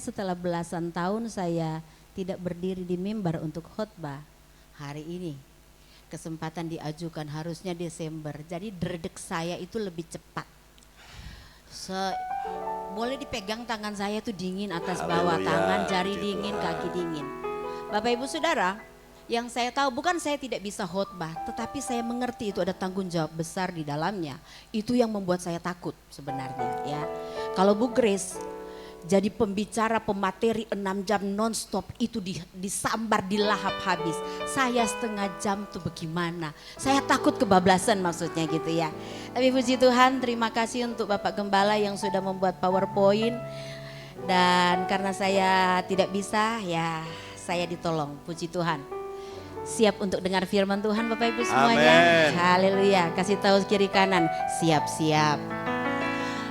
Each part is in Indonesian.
setelah belasan tahun saya tidak berdiri di mimbar untuk khotbah, hari ini kesempatan diajukan harusnya Desember. Jadi dredeg saya itu lebih cepat. Boleh dipegang tangan saya itu dingin atas bawah, tangan, jari dingin, kaki dingin. Bapak Ibu Saudara, yang saya tahu bukan saya tidak bisa khotbah, tetapi saya mengerti itu ada tanggung jawab besar di dalamnya. Itu yang membuat saya takut sebenarnya ya. Kalau Bu Grace jadi pembicara pemateri 6 jam nonstop itu disambar, dilahap habis. Saya setengah jam tuh bagaimana? Saya takut kebablasan maksudnya gitu ya. Tapi puji Tuhan, terima kasih untuk Bapak Gembala yang sudah membuat PowerPoint. Dan karena saya tidak bisa ya saya ditolong, puji Tuhan. Siap untuk dengar firman Tuhan Bapak Ibu semuanya. Haleluya. Kasih tahu kiri kanan, siap-siap.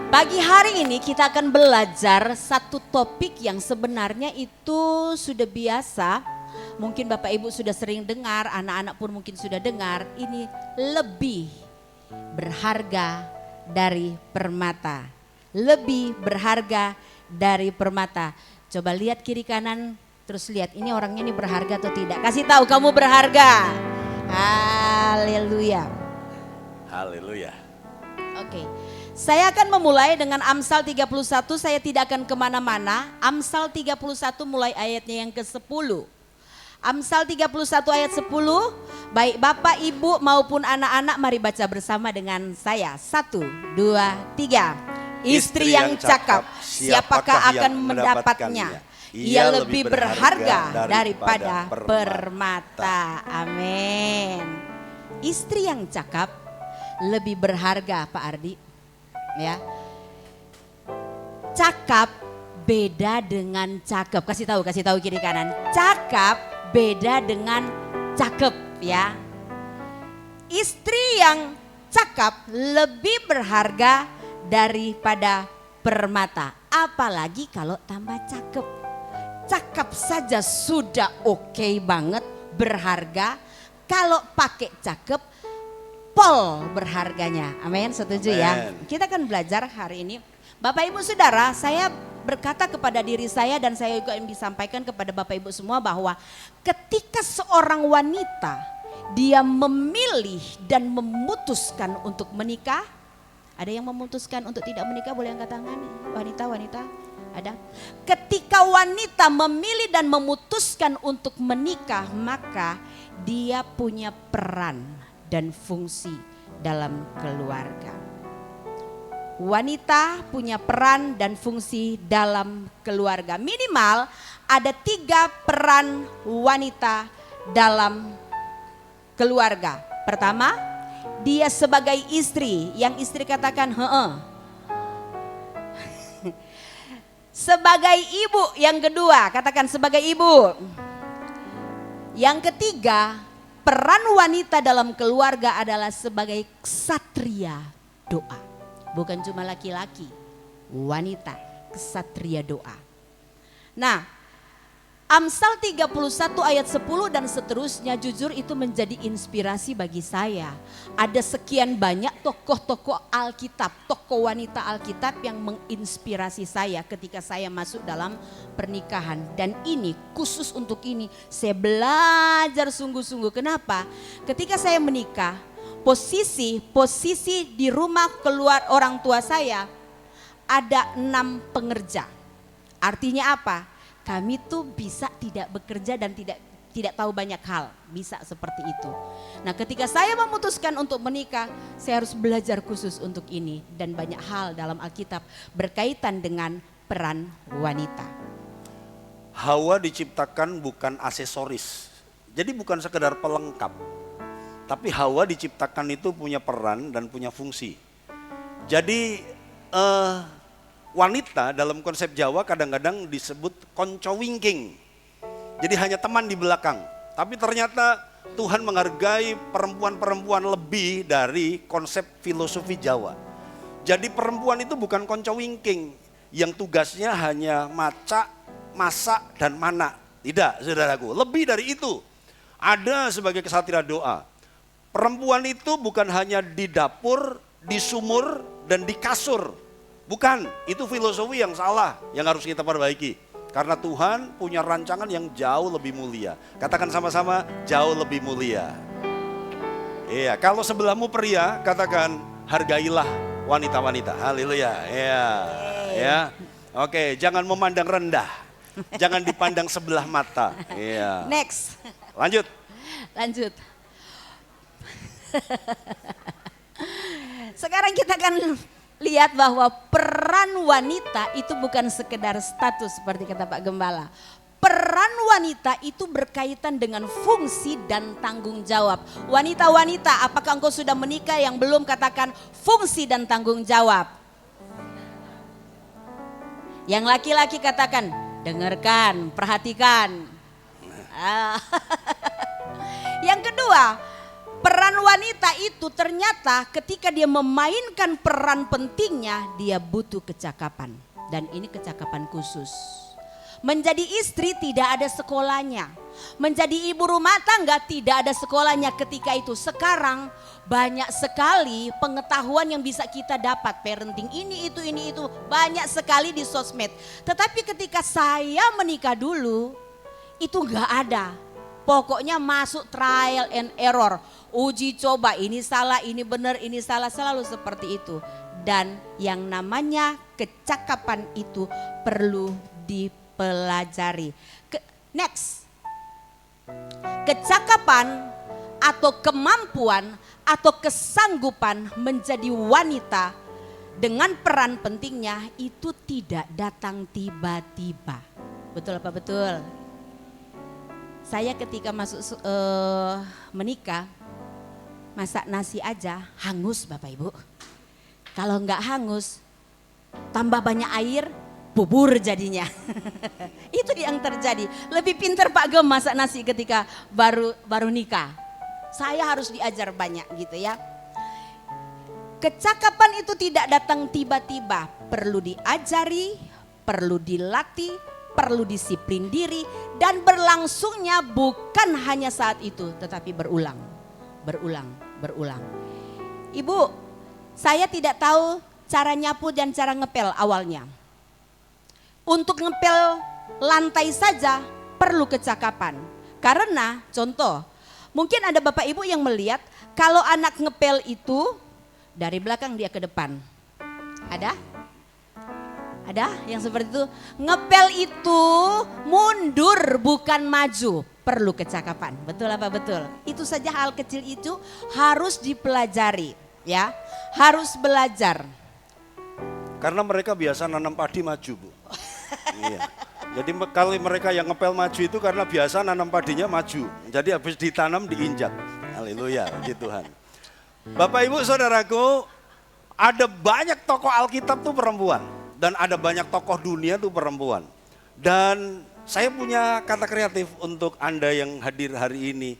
Pagi hari ini kita akan belajar satu topik yang sebenarnya itu sudah biasa. Mungkin Bapak Ibu sudah sering dengar, anak-anak pun mungkin sudah dengar. Ini lebih berharga dari permata. Lebih berharga dari permata. Coba lihat kiri kanan, terus lihat ini orangnya ini berharga atau tidak. Kasih tahu kamu berharga. Haleluya. Haleluya. Oke. Saya akan memulai dengan Amsal 31, saya tidak akan kemana-mana. Amsal 31 mulai ayatnya yang ke-10. Amsal 31 ayat 10, baik Bapak, Ibu maupun anak-anak mari baca bersama dengan saya. 1, 2, 3. Istri yang cakap, siapakah akan mendapatnya? Ia lebih berharga daripada permata. Amin. Istri yang cakap lebih berharga, Pak Ardi. Ya, cakap beda dengan cakep. Kasih tahu kiri kanan. Cakap beda dengan cakep ya. Istri yang cakap lebih berharga daripada permata. Apalagi kalau tambah cakep. Cakep saja sudah oke banget, berharga. Kalau pakai cakep, pol berharganya. Amin, setuju ya. Kita akan belajar hari ini. Bapak Ibu Saudara, saya berkata kepada diri saya dan saya juga ingin disampaikan kepada Bapak Ibu semua bahwa ketika seorang wanita dia memilih dan memutuskan untuk menikah. Ada yang memutuskan untuk tidak menikah, boleh angkat tangan? Wanita, ada? Ketika wanita memilih dan memutuskan untuk menikah, maka dia punya peran dan fungsi dalam keluarga. Wanita punya peran dan fungsi dalam keluarga. Minimal ada 3 peran wanita dalam keluarga. Pertama, dia sebagai istri. Yang istri katakan heeh. Sebagai ibu, yang kedua katakan sebagai ibu. Yang ketiga, peran wanita dalam keluarga adalah sebagai ksatria doa. Bukan cuma laki-laki, wanita ksatria doa. Nah, Amsal 31 ayat 10 dan seterusnya jujur itu menjadi inspirasi bagi saya. Ada sekian banyak tokoh-tokoh Alkitab, tokoh wanita Alkitab yang menginspirasi saya ketika saya masuk dalam pernikahan. Dan ini khusus untuk ini saya belajar sungguh-sungguh. Kenapa? Ketika saya menikah, posisi di rumah keluar orang tua saya ada 6 pengerja. Artinya apa? Kami tuh bisa tidak bekerja dan tidak tahu banyak hal, bisa seperti itu. Nah, ketika saya memutuskan untuk menikah, saya harus belajar khusus untuk ini dan banyak hal dalam Alkitab berkaitan dengan peran wanita. Hawa diciptakan bukan aksesoris. Jadi bukan sekedar pelengkap. Tapi Hawa diciptakan itu punya peran dan punya fungsi. Jadi wanita dalam konsep Jawa kadang-kadang disebut konco wingking. Jadi hanya teman di belakang. Tapi ternyata Tuhan menghargai perempuan-perempuan lebih dari konsep filosofi Jawa. Jadi perempuan itu bukan konco wingking yang tugasnya hanya maca, masak dan mana. Tidak, saudaraku. Lebih dari itu. Ada sebagai ksatria doa. Perempuan itu bukan hanya di dapur, di sumur dan di kasur. Bukan, itu filosofi yang salah yang harus kita perbaiki. Karena Tuhan punya rancangan yang jauh lebih mulia. Katakan sama-sama, jauh lebih mulia. Iya, kalau sebelahmu pria, katakan hargailah wanita-wanita. Haleluya. Iya. Ya. Oke, jangan memandang rendah. Jangan dipandang sebelah mata. Iya. Next. Lanjut. Lanjut. Sekarang kita akan lihat bahwa peran wanita itu bukan sekedar status seperti kata Pak Gembala. Peran wanita itu berkaitan dengan fungsi dan tanggung jawab. Wanita-wanita, apakah engkau sudah menikah? Yang belum, katakan fungsi dan tanggung jawab. Yang laki-laki katakan dengarkan, perhatikan. Yang kedua, peran wanita itu ternyata ketika dia memainkan peran pentingnya, dia butuh kecakapan. Dan ini kecakapan khusus. Menjadi istri tidak ada sekolahnya. Menjadi ibu rumah tangga tidak ada sekolahnya ketika itu. Sekarang banyak sekali pengetahuan yang bisa kita dapat. Parenting ini itu. Banyak sekali di sosmed. Tetapi ketika saya menikah dulu, itu gak ada. Pokoknya masuk trial and error. Uji coba, ini salah, ini benar, ini salah. Selalu seperti itu. Dan yang namanya kecakapan itu perlu dipelajari. Next. Kecakapan atau kemampuan atau kesanggupan menjadi wanita dengan peran pentingnya itu tidak datang tiba-tiba. Betul apa betul? Saya ketika menikah, masak nasi aja hangus Bapak Ibu. Kalau enggak hangus, tambah banyak air, bubur jadinya. Itu yang terjadi. Lebih pintar Pak Gem masak nasi ketika baru nikah. Saya harus diajar banyak gitu ya. Kecakapan itu tidak datang tiba-tiba. Perlu diajari, perlu dilatih, perlu disiplin diri. Dan berlangsungnya bukan hanya saat itu, tetapi berulang. Ibu, saya tidak tahu cara nyapu dan cara ngepel awalnya. Untuk ngepel lantai saja perlu kecakapan. Karena contoh, mungkin ada Bapak Ibu yang melihat kalau anak ngepel itu dari belakang dia ke depan. Ada? Ada yang seperti itu? Ngepel itu mundur bukan maju. Perlu kecakapan. Betul apa betul? Itu saja hal kecil itu harus dipelajari. Ya, harus belajar. Karena mereka biasa nanam padi maju, Bu. Iya. Jadi kalau mereka yang ngepel maju itu karena biasa nanam padinya maju. Jadi habis ditanam diinjak. Haleluya, puji Tuhan. Bapak Ibu Saudaraku, ada banyak tokoh Alkitab tuh perempuan. Dan ada banyak tokoh dunia tuh perempuan. Dan saya punya kata kreatif untuk Anda yang hadir hari ini.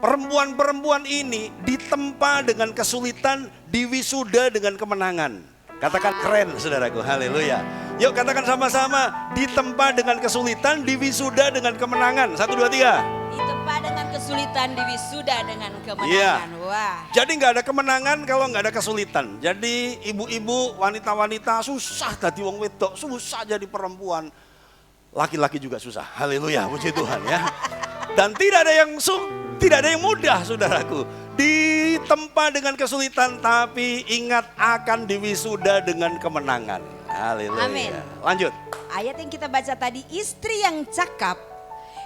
Perempuan-perempuan ini ditempa dengan kesulitan, diwisuda dengan kemenangan. Katakan keren saudaraku, haleluya. Yuk katakan sama-sama, ditempa dengan kesulitan, diwisuda dengan kemenangan. 1, 2, 3. Ditempa dengan kesulitan, diwisuda dengan kemenangan. Iya. Wah. Jadi nggak ada kemenangan kalau nggak ada kesulitan. Jadi ibu-ibu, wanita-wanita susah jadi wong wedok, susah jadi perempuan. Laki-laki juga susah, haleluya, puji Tuhan ya. Dan tidak ada yang mudah saudaraku. Ditempa dengan kesulitan tapi ingat akan diwisuda dengan kemenangan. Haleluya. Amin. Lanjut. Ayat yang kita baca tadi, istri yang cakap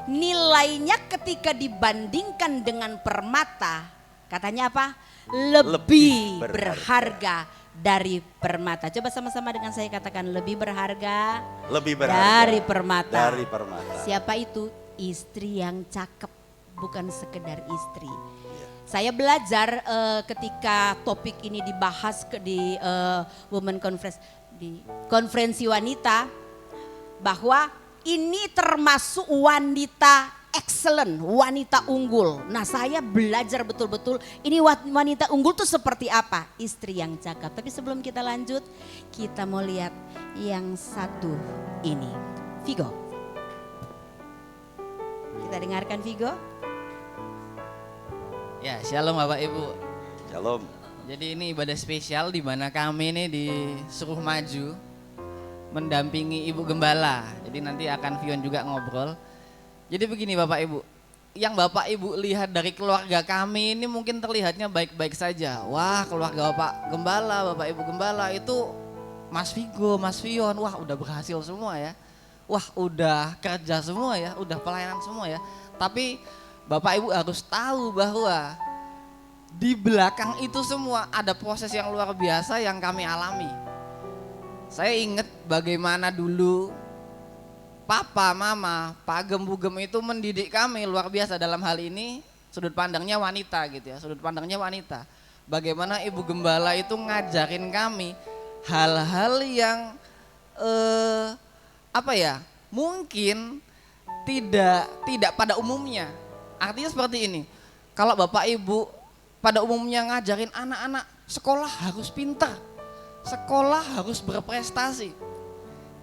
nilainya ketika dibandingkan dengan permata, katanya apa? Lebih berharga dari permata. Coba sama-sama dengan saya katakan lebih berharga dari permata. Dari permata. Siapa itu? Istri yang cakep, bukan sekedar istri. Saya belajar ketika topik ini dibahas di Women Conference, di konferensi wanita, bahwa ini termasuk wanita excellent, wanita unggul. Nah saya belajar betul-betul ini wanita unggul tuh seperti apa, istri yang cakap. Tapi sebelum kita lanjut, kita mau lihat yang satu ini, Vigo. Kita dengarkan Vigo. Ya, shalom Bapak Ibu. Shalom. Jadi ini ibadah spesial di mana kami ini disuruh maju mendampingi Ibu Gembala. Jadi nanti akan Vion juga ngobrol. Jadi begini Bapak Ibu, yang Bapak Ibu lihat dari keluarga kami ini mungkin terlihatnya baik-baik saja. Wah, keluarga Bapak Gembala, Bapak Ibu Gembala itu Mas Vigo, Mas Vion, wah udah berhasil semua ya. Wah udah kerja semua ya, udah pelayanan semua ya. Tapi Bapak Ibu harus tahu bahwa di belakang itu semua ada proses yang luar biasa yang kami alami. Saya ingat bagaimana dulu Papa, Mama, Pak Gem, Bu Gem itu mendidik kami luar biasa dalam hal ini sudut pandangnya wanita gitu ya, sudut pandangnya wanita. Bagaimana Ibu Gembala itu ngajarin kami hal-hal yang mungkin tidak pada umumnya. Artinya seperti ini, kalau Bapak Ibu pada umumnya ngajarin anak-anak sekolah harus pintar, sekolah harus berprestasi.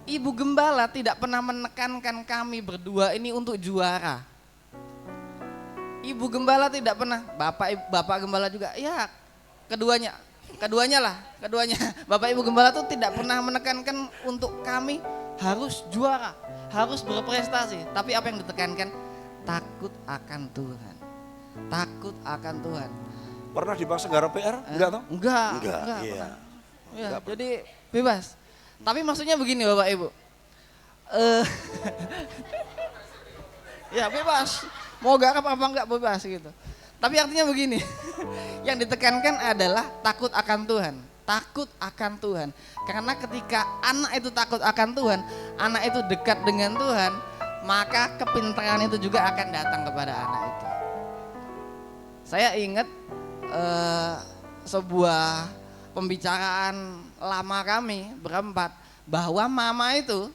Ibu Gembala tidak pernah menekankan kami berdua ini untuk juara. Ibu Gembala tidak pernah, Bapak Gembala juga, ya keduanya. Bapak Ibu Gembala itu tidak pernah menekankan untuk kami harus juara, harus berprestasi. Tapi apa yang ditekankan? Takut akan Tuhan. Takut akan Tuhan. Pernah dipaksa garap PR? Enggak toh? Enggak. Iya. Ya, Enggak jadi bebas. Tapi maksudnya begini Bapak Ibu. Ya bebas. Mau garap apa enggak bebas gitu. Tapi artinya begini. Yang ditekankan adalah takut akan Tuhan. Takut akan Tuhan. Karena ketika anak itu takut akan Tuhan, anak itu dekat dengan Tuhan, maka kepintaran itu juga akan datang kepada anak itu. Saya ingat sebuah pembicaraan lama kami berempat, bahwa mama itu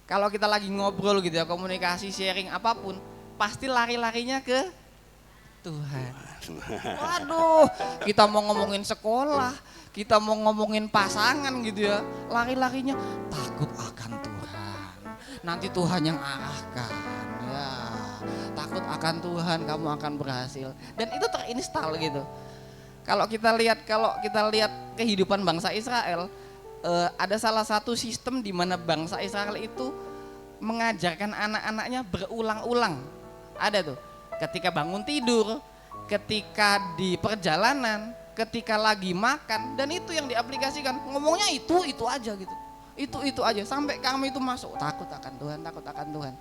kalau kita lagi ngobrol gitu ya, komunikasi, sharing apapun, pasti lari-larinya ke Tuhan. Waduh, kita mau ngomongin sekolah, kita mau ngomongin pasangan gitu ya, lari-larinya takut akan Tuhan. Nanti Tuhan yang arahkan ya. Takut akan Tuhan, kamu akan berhasil. Dan itu terinstal gitu. Kalau kita lihat kehidupan bangsa Israel, ada salah satu sistem di mana bangsa Israel itu mengajarkan anak-anaknya berulang-ulang. Ada tuh, ketika bangun tidur, ketika di perjalanan, ketika lagi makan, dan itu yang diaplikasikan. Ngomongnya itu aja gitu. Itu aja sampai kami itu masuk takut akan Tuhan, takut akan Tuhan.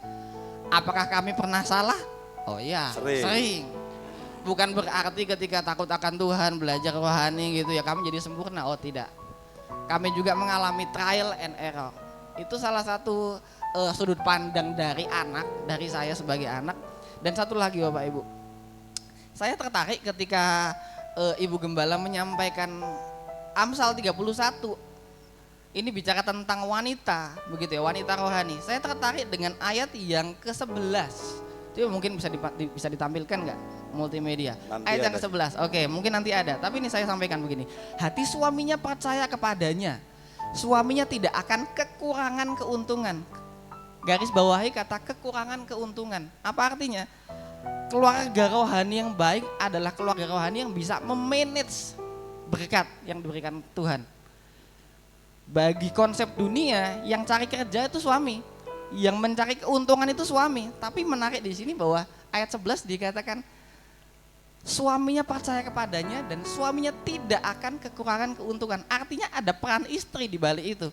Apakah kami pernah salah? Oh iya, sering. Bukan berarti ketika takut akan Tuhan, belajar rohani gitu ya kami jadi sempurna. Oh tidak. Kami juga mengalami trial and error. Itu salah satu sudut pandang dari saya sebagai anak. Dan satu lagi Bapak Ibu, saya tertarik ketika Ibu Gembala menyampaikan Amsal 31. Ini bicara tentang wanita, begitu ya, wanita rohani. Saya tertarik dengan ayat yang ke-11. Itu mungkin bisa ditampilkan nggak multimedia? Nanti ayat yang ada. ke-11. Oke, mungkin nanti ada. Tapi ini saya sampaikan begini. Hati suaminya percaya kepadanya. Suaminya tidak akan kekurangan keuntungan. Garis bawahi kata kekurangan keuntungan. Apa artinya? Keluarga rohani yang baik adalah keluarga rohani yang bisa memanage berkat yang diberikan Tuhan. Bagi konsep dunia, yang cari kerja itu suami, yang mencari keuntungan itu suami. Tapi menarik di sini bahwa ayat 11 dikatakan suaminya percaya kepadanya dan suaminya tidak akan kekurangan keuntungan. Artinya ada peran istri di balik itu.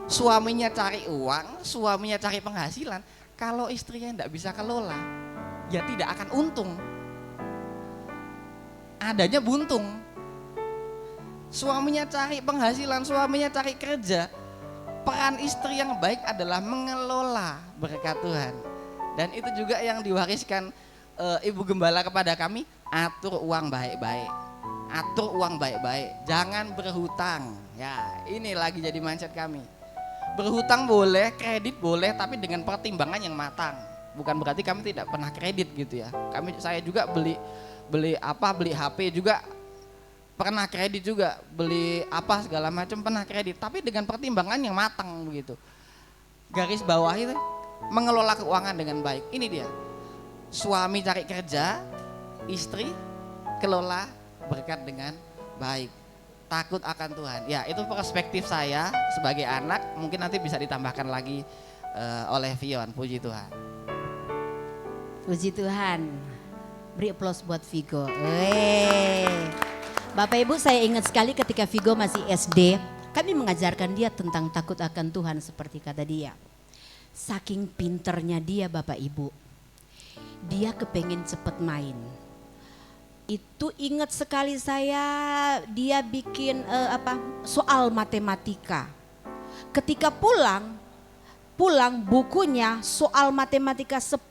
Suaminya cari uang, suaminya cari penghasilan. Kalau istrinya tidak bisa kelola, ya tidak akan untung. Adanya buntung. Suaminya cari penghasilan, suaminya cari kerja. Peran istri yang baik adalah mengelola berkat Tuhan. Dan itu juga yang diwariskan Ibu Gembala kepada kami, atur uang baik-baik. Atur uang baik-baik, jangan berhutang. Ya, ini lagi jadi mindset kami. Berhutang boleh, kredit boleh, tapi dengan pertimbangan yang matang. Bukan berarti kami tidak pernah kredit gitu ya. Saya juga beli HP juga pernah kredit juga, beli apa segala macam pernah kredit, tapi dengan pertimbangan yang matang begitu. Garis bawah itu mengelola keuangan dengan baik. Ini dia. Suami cari kerja, istri kelola berkat dengan baik. takut akan Tuhan. Ya, itu perspektif saya sebagai anak, mungkin nanti bisa ditambahkan lagi oleh Vion. Puji Tuhan. Puji Tuhan. Beri aplaus buat Vigo. Bapak Ibu, saya ingat sekali ketika Vigo masih SD, kami mengajarkan dia tentang takut akan Tuhan seperti kata dia. Saking pinternya dia Bapak Ibu, dia kepengen cepet main. Itu ingat sekali saya, dia bikin soal matematika. Ketika pulang bukunya soal matematika 10,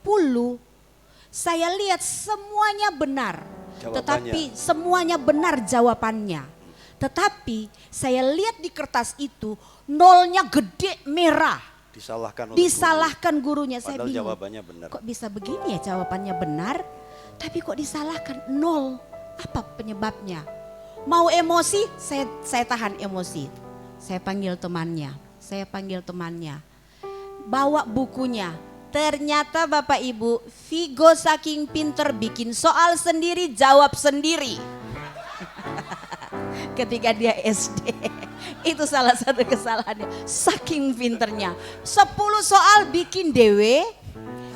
saya lihat semuanya benar. Jawabannya. Tetapi semuanya benar jawabannya. Tetapi saya lihat di kertas itu nolnya gede merah. Disalahkan gurunya. Padahal Saya bingung. jawabannya benar. Kok bisa begini ya, jawabannya benar, tapi kok disalahkan nol? Apa penyebabnya? Mau emosi, saya tahan emosi. Saya panggil temannya. Bawa bukunya. Ternyata Bapak Ibu, Vigo saking pinter bikin soal sendiri, jawab sendiri. Ketika dia SD. Itu salah satu kesalahannya. Saking pinternya. 10 soal bikin dewe,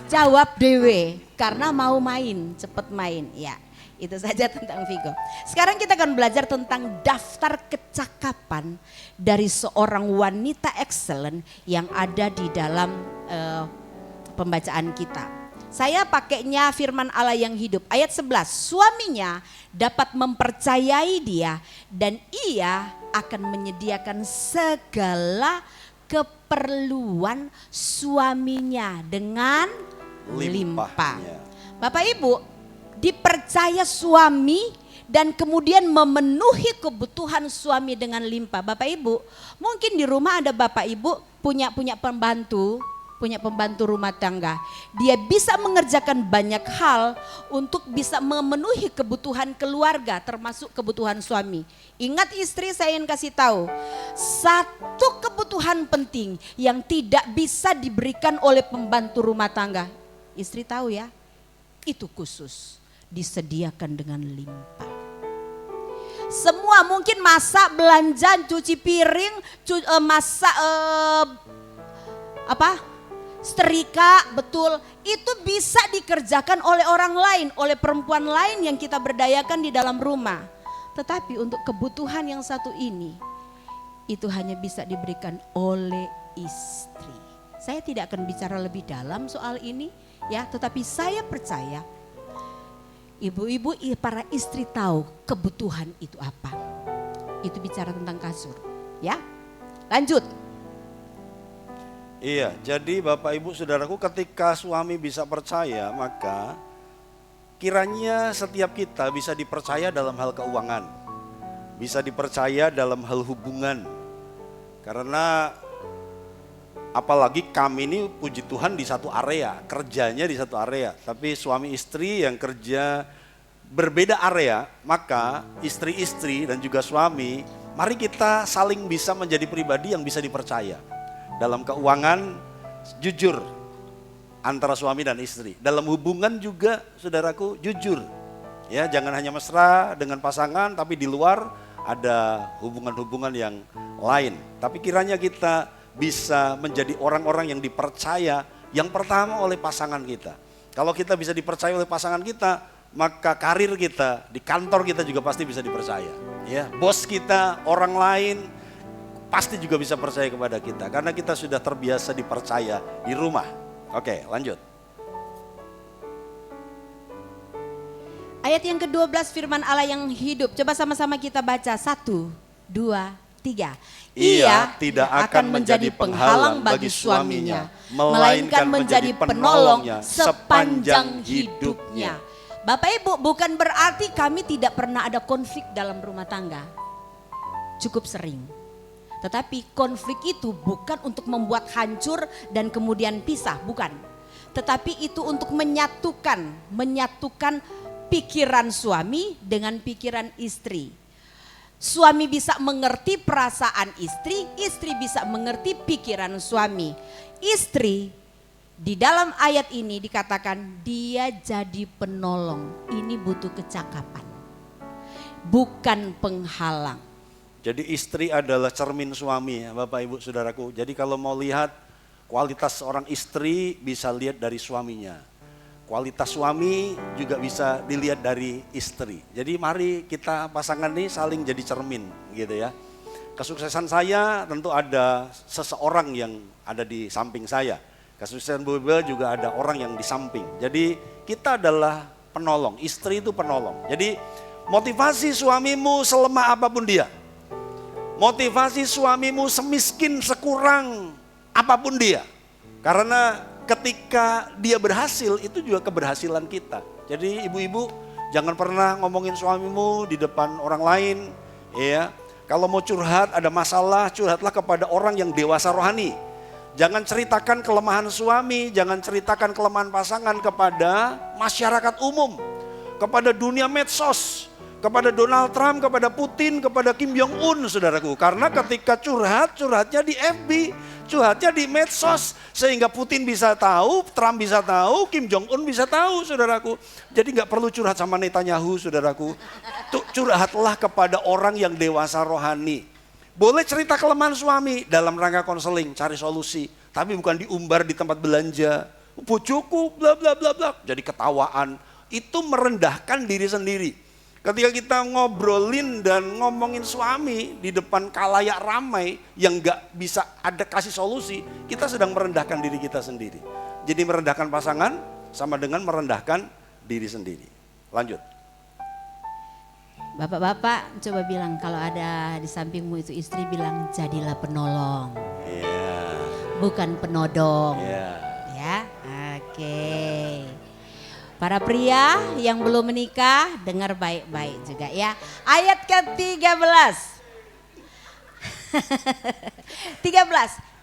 jawab dewe. Karena mau main, cepet main. Ya, itu saja tentang Vigo. Sekarang kita akan belajar tentang daftar kecakapan dari seorang wanita excellent yang ada di dalam pembacaan kita. Saya pakainya firman Allah yang hidup. Ayat 11, suaminya dapat mempercayai dia dan ia akan menyediakan segala keperluan suaminya dengan limpah. Bapak Ibu, dipercaya suami dan kemudian memenuhi kebutuhan suami dengan limpah. Bapak Ibu, mungkin di rumah ada Bapak Ibu punya pembantu rumah tangga. Dia bisa mengerjakan banyak hal untuk bisa memenuhi kebutuhan keluarga termasuk kebutuhan suami. Ingat istri, saya ingin kasih tahu, satu kebutuhan penting yang tidak bisa diberikan oleh pembantu rumah tangga. Istri tahu ya, itu khusus disediakan dengan limpah. Semua mungkin masak, belanja, cuci piring, masak setrika, betul, itu bisa dikerjakan oleh orang lain, oleh perempuan lain yang kita berdayakan di dalam rumah. Tetapi untuk kebutuhan yang satu ini, itu hanya bisa diberikan oleh istri. Saya tidak akan bicara lebih dalam soal ini ya, tetapi saya percaya ibu-ibu, para istri tahu kebutuhan itu apa. Itu bicara tentang kasur ya. Lanjut. Iya, jadi Bapak Ibu Saudaraku, ketika suami bisa percaya, maka kiranya setiap kita bisa dipercaya dalam hal keuangan, bisa dipercaya dalam hal hubungan. Karena apalagi kami ini puji Tuhan di satu area, kerjanya di satu area, tapi suami istri yang kerja berbeda area, maka istri-istri dan juga suami, mari kita saling bisa menjadi pribadi yang bisa dipercaya. Dalam keuangan jujur antara suami dan istri. Dalam hubungan juga saudaraku jujur. Ya, jangan hanya mesra dengan pasangan tapi di luar ada hubungan-hubungan yang lain. Tapi kiranya kita bisa menjadi orang-orang yang dipercaya yang pertama oleh pasangan kita. Kalau kita bisa dipercaya oleh pasangan kita, maka karir kita, di kantor kita juga pasti bisa dipercaya. Ya, bos kita, orang lain pasti juga bisa percaya kepada kita karena kita sudah terbiasa dipercaya di rumah. Oke, lanjut. Ayat yang ke-12 firman Allah yang hidup. Coba sama-sama kita baca. 1, 2, 3. Ia tidak akan menjadi penghalang bagi suaminya, melainkan menjadi penolongnya sepanjang hidupnya. Bapak Ibu, bukan berarti kami tidak pernah ada konflik dalam rumah tangga. Cukup sering. Tetapi konflik itu bukan untuk membuat hancur dan kemudian pisah, bukan. Tetapi itu untuk menyatukan pikiran suami dengan pikiran istri. Suami bisa mengerti perasaan istri, istri bisa mengerti pikiran suami. Istri di dalam ayat ini dikatakan dia jadi penolong. Ini butuh kecakapan, bukan penghalang. Jadi istri adalah cermin suami ya Bapak Ibu Saudaraku. Jadi kalau mau lihat kualitas seorang istri bisa lihat dari suaminya. Kualitas suami juga bisa dilihat dari istri. Jadi mari kita pasangan ini saling jadi cermin gitu ya. Kesuksesan saya tentu ada seseorang yang ada di samping saya. Kesuksesan Bu Bel juga ada orang yang di samping. Jadi kita adalah penolong, istri itu penolong. Jadi motivasi suamimu selemah apapun dia. Motivasi suamimu semiskin sekurang apapun dia. Karena ketika dia berhasil itu juga keberhasilan kita. Jadi ibu-ibu jangan pernah ngomongin suamimu di depan orang lain. Ya, kalau mau curhat ada masalah curhatlah kepada orang yang dewasa rohani. Jangan ceritakan kelemahan suami, jangan ceritakan kelemahan pasangan kepada masyarakat umum, kepada dunia medsos, kepada Donald Trump, kepada Putin, kepada Kim Jong Un, saudaraku. Karena ketika curhatnya di FB, curhatnya di medsos, sehingga Putin bisa tahu, Trump bisa tahu, Kim Jong Un bisa tahu, saudaraku. Jadi nggak perlu curhat sama Netanyahu, saudaraku. Curhatlah kepada orang yang dewasa rohani. Boleh cerita kelemahan suami dalam rangka konseling, cari solusi, tapi bukan diumbar di tempat belanja. Bojoku, bla bla bla bla, jadi ketawaan. Itu merendahkan diri sendiri. Ketika kita ngobrolin dan ngomongin suami di depan kalayak ramai yang gak bisa ada kasih solusi, kita sedang merendahkan diri kita sendiri. Jadi merendahkan pasangan sama dengan merendahkan diri sendiri. Lanjut. Bapak-bapak coba bilang kalau ada di sampingmu itu istri bilang jadilah penolong. Iya. Bukan penodong. Iya. Ya, oke. Para pria yang belum menikah dengar baik-baik juga ya. Ayat ke-13. 13.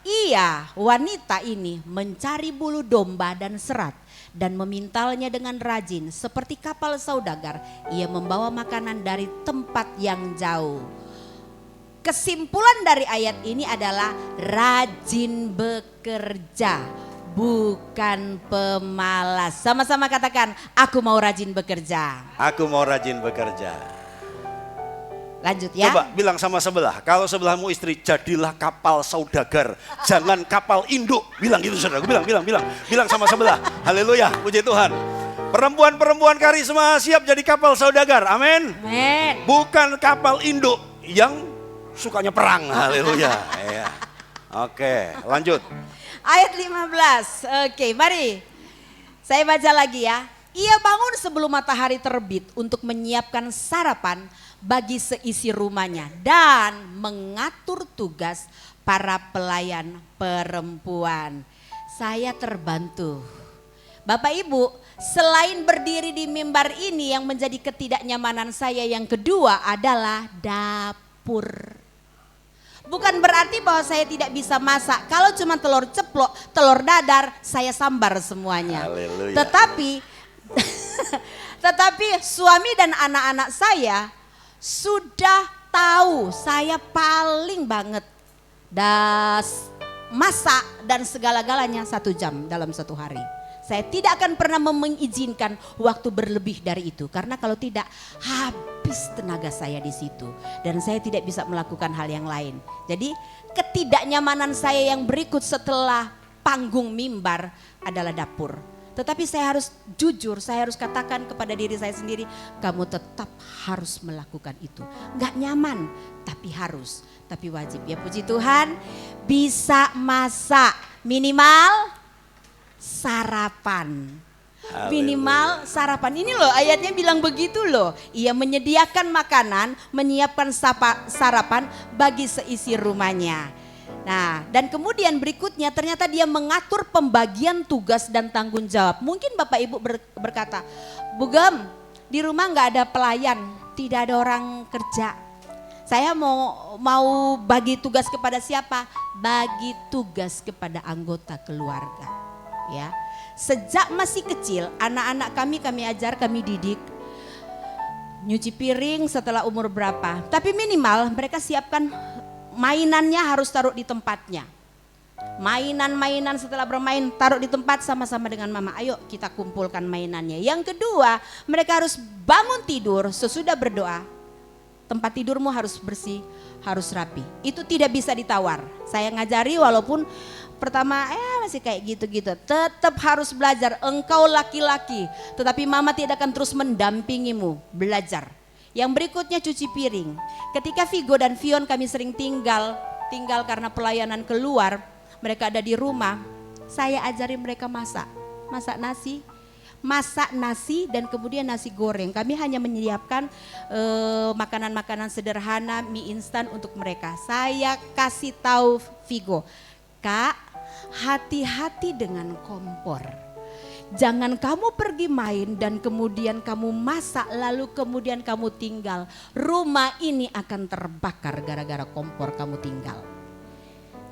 Ia wanita ini mencari bulu domba dan serat dan memintalnya dengan rajin seperti kapal saudagar. Ia membawa makanan dari tempat yang jauh. Kesimpulan dari ayat ini adalah rajin bekerja, bukan pemalas. Sama-sama katakan, aku mau rajin bekerja. Aku mau rajin bekerja. Lanjut ya. Coba bilang sama sebelah, kalau sebelahmu istri jadilah kapal saudagar, jangan kapal induk. Bilang gitu saudara, bilang sama sebelah. Haleluya, puji Tuhan. Perempuan-perempuan karisma siap jadi kapal saudagar, amin. Amin. Bukan kapal induk yang sukanya perang, haleluya. Ya. Oke, lanjut. Ayat 15, oke mari. Saya baca lagi ya. Ia bangun sebelum matahari terbit untuk menyiapkan sarapan bagi seisi rumahnya dan mengatur tugas para pelayan perempuan. Saya terbantu. Bapak Ibu, selain berdiri di mimbar ini yang menjadi ketidaknyamanan saya, yang kedua adalah dapur. Bukan berarti bahwa saya tidak bisa masak. Kalau cuma telur ceplok, telur dadar, saya sambar semuanya. Haleluya. Tetapi suami dan anak-anak saya sudah tahu saya paling banget masak dan segala-galanya 1 jam dalam 1 hari. Saya tidak akan pernah mengizinkan waktu berlebih dari itu. Karena kalau tidak habis tenaga saya di situ. Dan saya tidak bisa melakukan hal yang lain. Jadi ketidaknyamanan saya yang berikut setelah panggung mimbar adalah dapur. Tetapi saya harus jujur, saya harus katakan kepada diri saya sendiri, kamu tetap harus melakukan itu. Gak nyaman, tapi harus, tapi wajib. Ya puji Tuhan, bisa masak minimal sarapan. Minimal sarapan. Ini loh ayatnya bilang begitu loh. Ia menyediakan makanan, menyiapkan sarapan bagi seisi rumahnya. Nah, dan kemudian berikutnya ternyata dia mengatur pembagian tugas dan tanggung jawab. Mungkin Bapak Ibu berkata, Bugem, di rumah nggak ada pelayan, tidak ada orang kerja. Saya mau bagi tugas kepada siapa? Bagi tugas kepada anggota keluarga. Ya, sejak masih kecil, anak-anak kami ajar, kami didik. Nyuci piring setelah umur berapa? Tapi minimal mereka siapkan mainannya harus taruh di tempatnya. Mainan-mainan setelah bermain taruh di tempat sama-sama dengan mama. Ayo kita kumpulkan mainannya. Yang kedua, mereka harus bangun tidur sesudah berdoa. Tempat tidurmu harus bersih, harus rapi. Itu tidak bisa ditawar. Saya ngajari walaupun pertama masih kayak gitu-gitu. Tetap harus belajar. Engkau laki-laki, tetapi mama tidak akan terus mendampingimu belajar. Yang berikutnya cuci piring. Ketika Vigo dan Vion kami sering tinggal karena pelayanan keluar, mereka ada di rumah, saya ajari mereka masak nasi dan kemudian nasi goreng. Kami hanya menyiapkan makanan-makanan sederhana, mie instan untuk mereka. Saya kasih tahu Vigo, Kak, hati-hati dengan kompor. Jangan kamu pergi main dan kemudian kamu masak lalu kemudian kamu tinggal. Rumah ini akan terbakar gara-gara kompor kamu tinggal.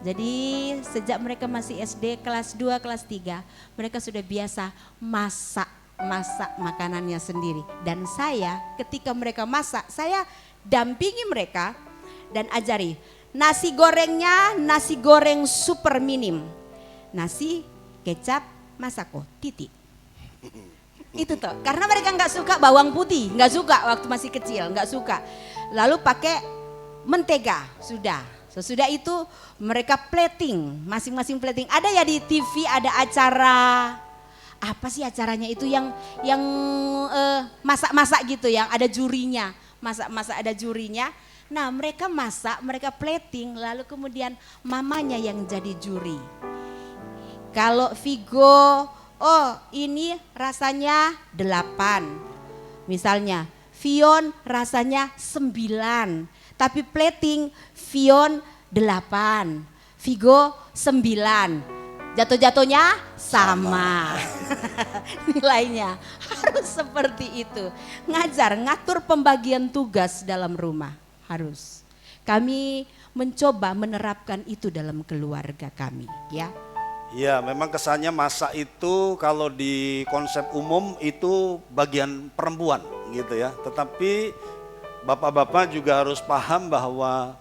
Jadi sejak mereka masih SD kelas 2, kelas 3 mereka sudah biasa masak makanannya sendiri. Dan saya ketika mereka masak saya dampingi mereka dan ajari. Nasi gorengnya nasi goreng super minim. Nasi, kecap, masako, titik. Itu tuh, karena mereka nggak suka bawang putih, nggak suka waktu masih kecil, nggak suka. Lalu pakai mentega, sudah. Sesudah itu mereka plating, masing-masing plating. Ada ya di TV ada acara, apa sih acaranya itu yang masak-masak gitu, yang ada jurinya, masak-masak ada jurinya. Nah mereka masak, mereka plating, lalu kemudian mamanya yang jadi juri. Kalau Vigo, oh ini rasanya 8 misalnya, Vion rasanya 9, tapi plating Vion 8, Vigo 9, jatuh-jatuhnya sama. Nilainya harus seperti itu, ngatur pembagian tugas dalam rumah harus. Kami mencoba menerapkan itu dalam keluarga kami ya. Ya, memang kesannya masak itu kalau di konsep umum itu bagian perempuan gitu ya. Tetapi bapak-bapak juga harus paham bahwa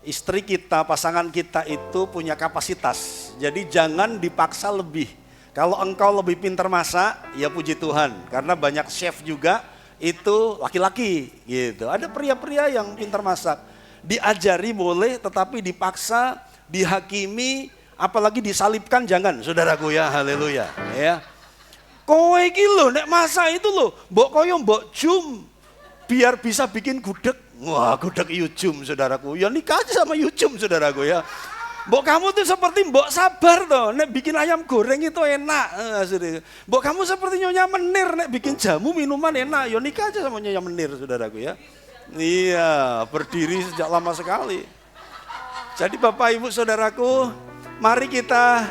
istri kita, pasangan kita itu punya kapasitas. Jadi jangan dipaksa lebih. Kalau engkau lebih pintar masak, ya puji Tuhan. Karena banyak chef juga itu laki-laki gitu. Ada pria-pria yang pintar masak. Diajari boleh, tetapi dipaksa, dihakimi, apalagi disalibkan jangan, saudaraku ya, haleluya ya. Kowe iki lho nek masak itu lho, mbok koyo mbok jum biar bisa bikin gudeg. Wah, gudeg yujum saudaraku. Ya nikah aja sama yujum saudaraku ya. Mbok kamu tuh seperti mbok sabar toh, nek bikin ayam goreng itu enak. Mbok kamu seperti Nyonya Menir nek bikin jamu minuman enak. Ya nikah aja sama Nyonya Menir saudaraku ya. Iya, berdiri sejak lama sekali. Jadi Bapak Ibu saudaraku, mari kita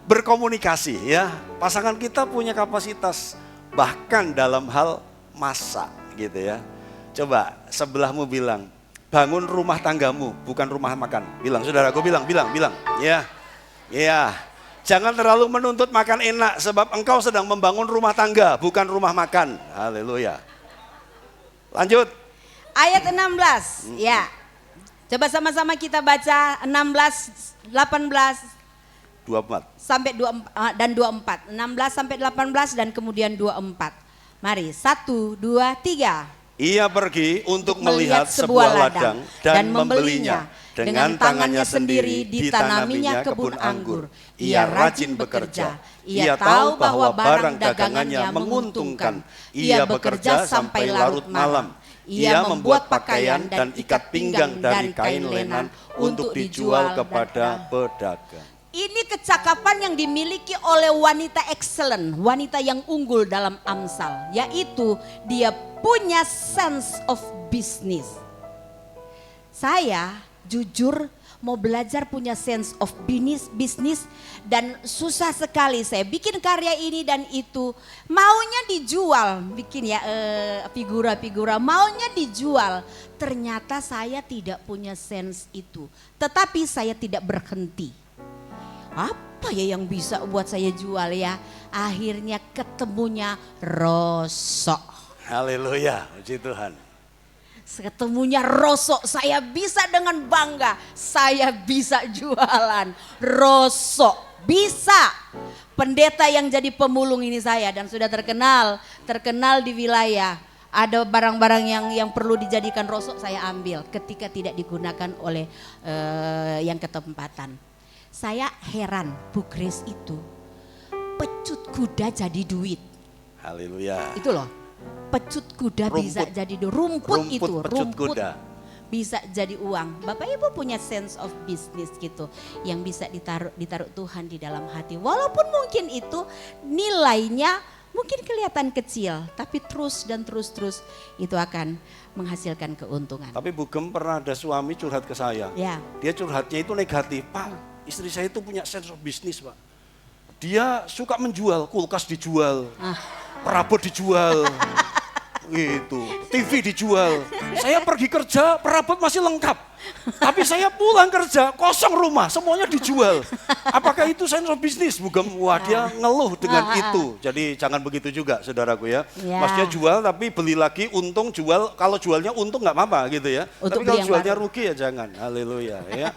berkomunikasi ya. Pasangan kita punya kapasitas bahkan dalam hal masak gitu ya. Coba sebelahmu bilang, bangun rumah tanggamu bukan rumah makan. Bilang saudaraku, bilang ya. Ya. Jangan terlalu menuntut makan enak sebab engkau sedang membangun rumah tangga bukan rumah makan. Haleluya. Lanjut. Ayat 16 ya. Coba sama-sama kita baca 16, 18, 24 sampai 24 dan 24. 16 sampai 18 dan kemudian 24. Mari 1, 2, 3. Ia pergi untuk melihat sebuah ladang dan membelinya. Dengan tangannya sendiri ditanaminya kebun anggur. Ia rajin bekerja. Ia tahu bahwa barang dagangannya menguntungkan. Ia bekerja sampai larut malam. Ia membuat pakaian dan ikat pinggang dari kain lenan untuk dijual kepada pedagang. Ini kecakapan yang dimiliki oleh wanita excellent, wanita yang unggul dalam Amsal, yaitu dia punya sense of business. Saya jujur mau belajar punya sense of business dan susah sekali saya bikin karya ini dan itu, maunya dijual, bikin ya figura-figura maunya dijual. Ternyata saya tidak punya sense itu, tetapi saya tidak berhenti. Apa ya yang bisa buat saya jual ya? Akhirnya ketemunya rosok. Haleluya, puji Tuhan. Ketemunya rosok, saya bisa dengan bangga, saya bisa jualan rosok, bisa. Pendeta yang jadi pemulung ini saya dan sudah terkenal di wilayah. Ada barang-barang yang perlu dijadikan rosok saya ambil ketika tidak digunakan oleh yang ketempatan. Saya heran Bu Grace itu pecut kuda jadi duit. Haleluya. Itu loh. Pecut kuda bisa jadi rumput itu, pecut kuda. Bisa jadi uang. Bapak Ibu punya sense of business gitu yang bisa ditaruh Tuhan di dalam hati. Walaupun mungkin itu nilainya mungkin kelihatan kecil, tapi terus dan terus itu akan menghasilkan keuntungan. Tapi Bu Gem pernah ada suami curhat ke saya. Ya. Dia curhatnya itu negatif. Pak, istri saya itu punya sense of business, Pak. Dia suka menjual, kulkas dijual, perabot dijual, gitu, TV dijual. Saya pergi kerja, perabot masih lengkap. Tapi saya pulang kerja, kosong rumah, semuanya dijual. Apakah itu sense of business, Bu Gem? Wah, dia ngeluh dengan itu. Jadi jangan begitu juga, saudaraku ya. Maksudnya jual tapi beli lagi, untung jual. Kalau jualnya untung nggak apa-apa gitu ya. Untuk tapi kalau jualnya rugi ya jangan. Haleluya ya.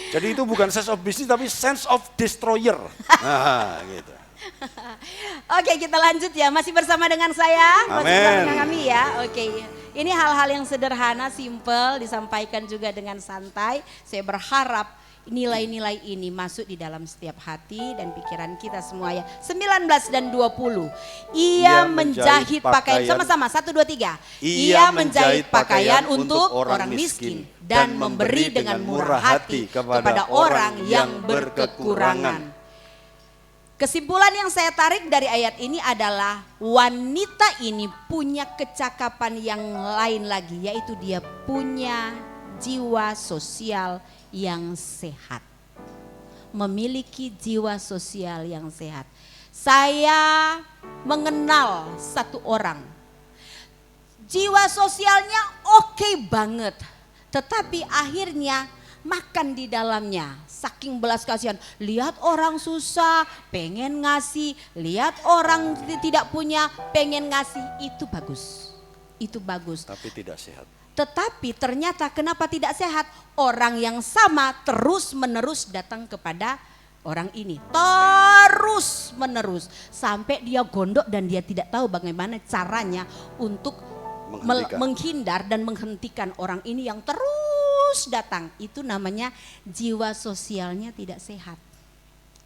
Jadi itu bukan sense of business tapi sense of destroyer. Nah, gitu. Oke, kita lanjut ya. Masih bersama dengan saya, masih bersama Amen. dengan kami ya. Oke. Ini hal-hal yang sederhana, simple, disampaikan juga dengan santai. Saya berharap nilai-nilai ini masuk di dalam setiap hati dan pikiran kita semua ya. 19 dan 20. Ia menjahit pakaian. Sama-sama, 1, 2, 3. Ia menjahit pakaian untuk orang miskin dan memberi dengan murah hati kepada orang yang berkekurangan. Kesimpulan yang saya tarik dari ayat ini adalah wanita ini punya kecakapan yang lain lagi, yaitu dia punya jiwa sosial yang sehat. Memiliki jiwa sosial yang sehat. Saya mengenal satu orang. Jiwa sosialnya oke banget. Tetapi akhirnya makan di dalamnya. Saking belas kasihan. Lihat orang susah, pengen ngasih. Lihat orang tidak punya, pengen ngasih. Itu bagus. Itu bagus. Tapi tidak sehat. Tetapi ternyata kenapa tidak sehat? Orang yang sama terus menerus datang kepada orang ini. Terus menerus. Sampai dia gondok dan dia tidak tahu bagaimana caranya untuk menghindar dan menghentikan orang ini yang terus datang. Itu namanya jiwa sosialnya tidak sehat.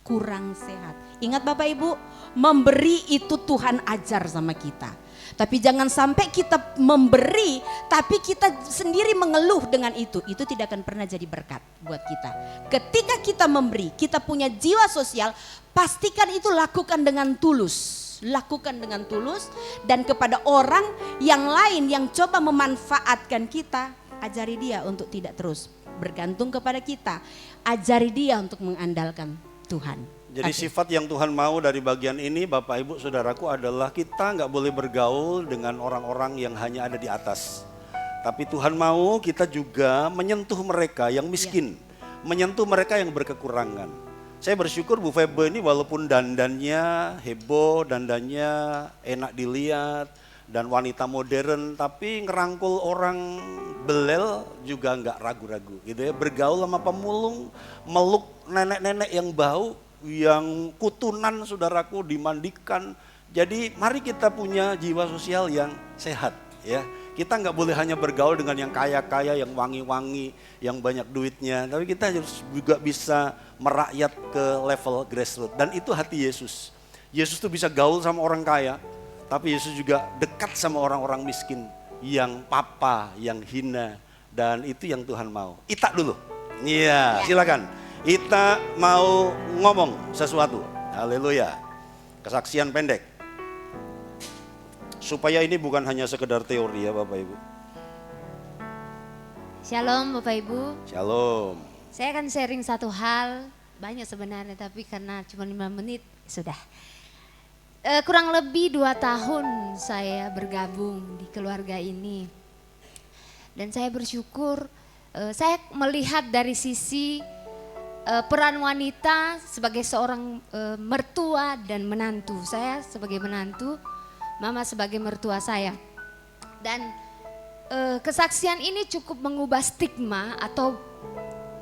Kurang sehat. Ingat Bapak Ibu, memberi itu Tuhan ajar sama kita. Tapi jangan sampai kita memberi, tapi kita sendiri mengeluh dengan itu. Itu tidak akan pernah jadi berkat buat kita. Ketika kita memberi, kita punya jiwa sosial, pastikan itu lakukan dengan tulus. Lakukan dengan tulus dan kepada orang yang lain yang coba memanfaatkan kita, ajari dia untuk tidak terus bergantung kepada kita. Ajari dia untuk mengandalkan Tuhan. Jadi sifat yang Tuhan mau dari bagian ini Bapak Ibu Saudaraku adalah kita nggak boleh bergaul dengan orang-orang yang hanya ada di atas. Tapi Tuhan mau kita juga menyentuh mereka yang miskin, menyentuh mereka yang berkekurangan. Saya bersyukur Bu Febe ini walaupun dandannya heboh, dandannya enak dilihat dan wanita modern, tapi ngerangkul orang belel juga nggak ragu-ragu gitu ya. Bergaul sama pemulung, meluk nenek-nenek yang bau, yang kutunan saudaraku dimandikan. Jadi mari kita punya jiwa sosial yang sehat ya. Kita nggak boleh hanya bergaul dengan yang kaya-kaya, yang wangi-wangi, yang banyak duitnya. Tapi kita harus juga bisa merakyat ke level grassroots. Dan itu hati Yesus. Yesus tuh bisa gaul sama orang kaya. Tapi Yesus juga dekat sama orang-orang miskin. Yang papa, yang hina. Dan itu yang Tuhan mau. Ita dulu. Iya, silakan. Ita mau ngomong sesuatu. Haleluya. Kesaksian pendek. Supaya ini bukan hanya sekedar teori ya Bapak Ibu. Shalom Bapak Ibu. Shalom. Saya akan sharing satu hal, banyak sebenarnya tapi karena cuma 5 menit sudah. Kurang lebih 2 tahun saya bergabung di keluarga ini. Dan saya bersyukur, saya melihat dari sisi peran wanita sebagai seorang mertua dan menantu. Saya sebagai menantu, Mama sebagai mertua saya. Dan kesaksian ini cukup mengubah stigma atau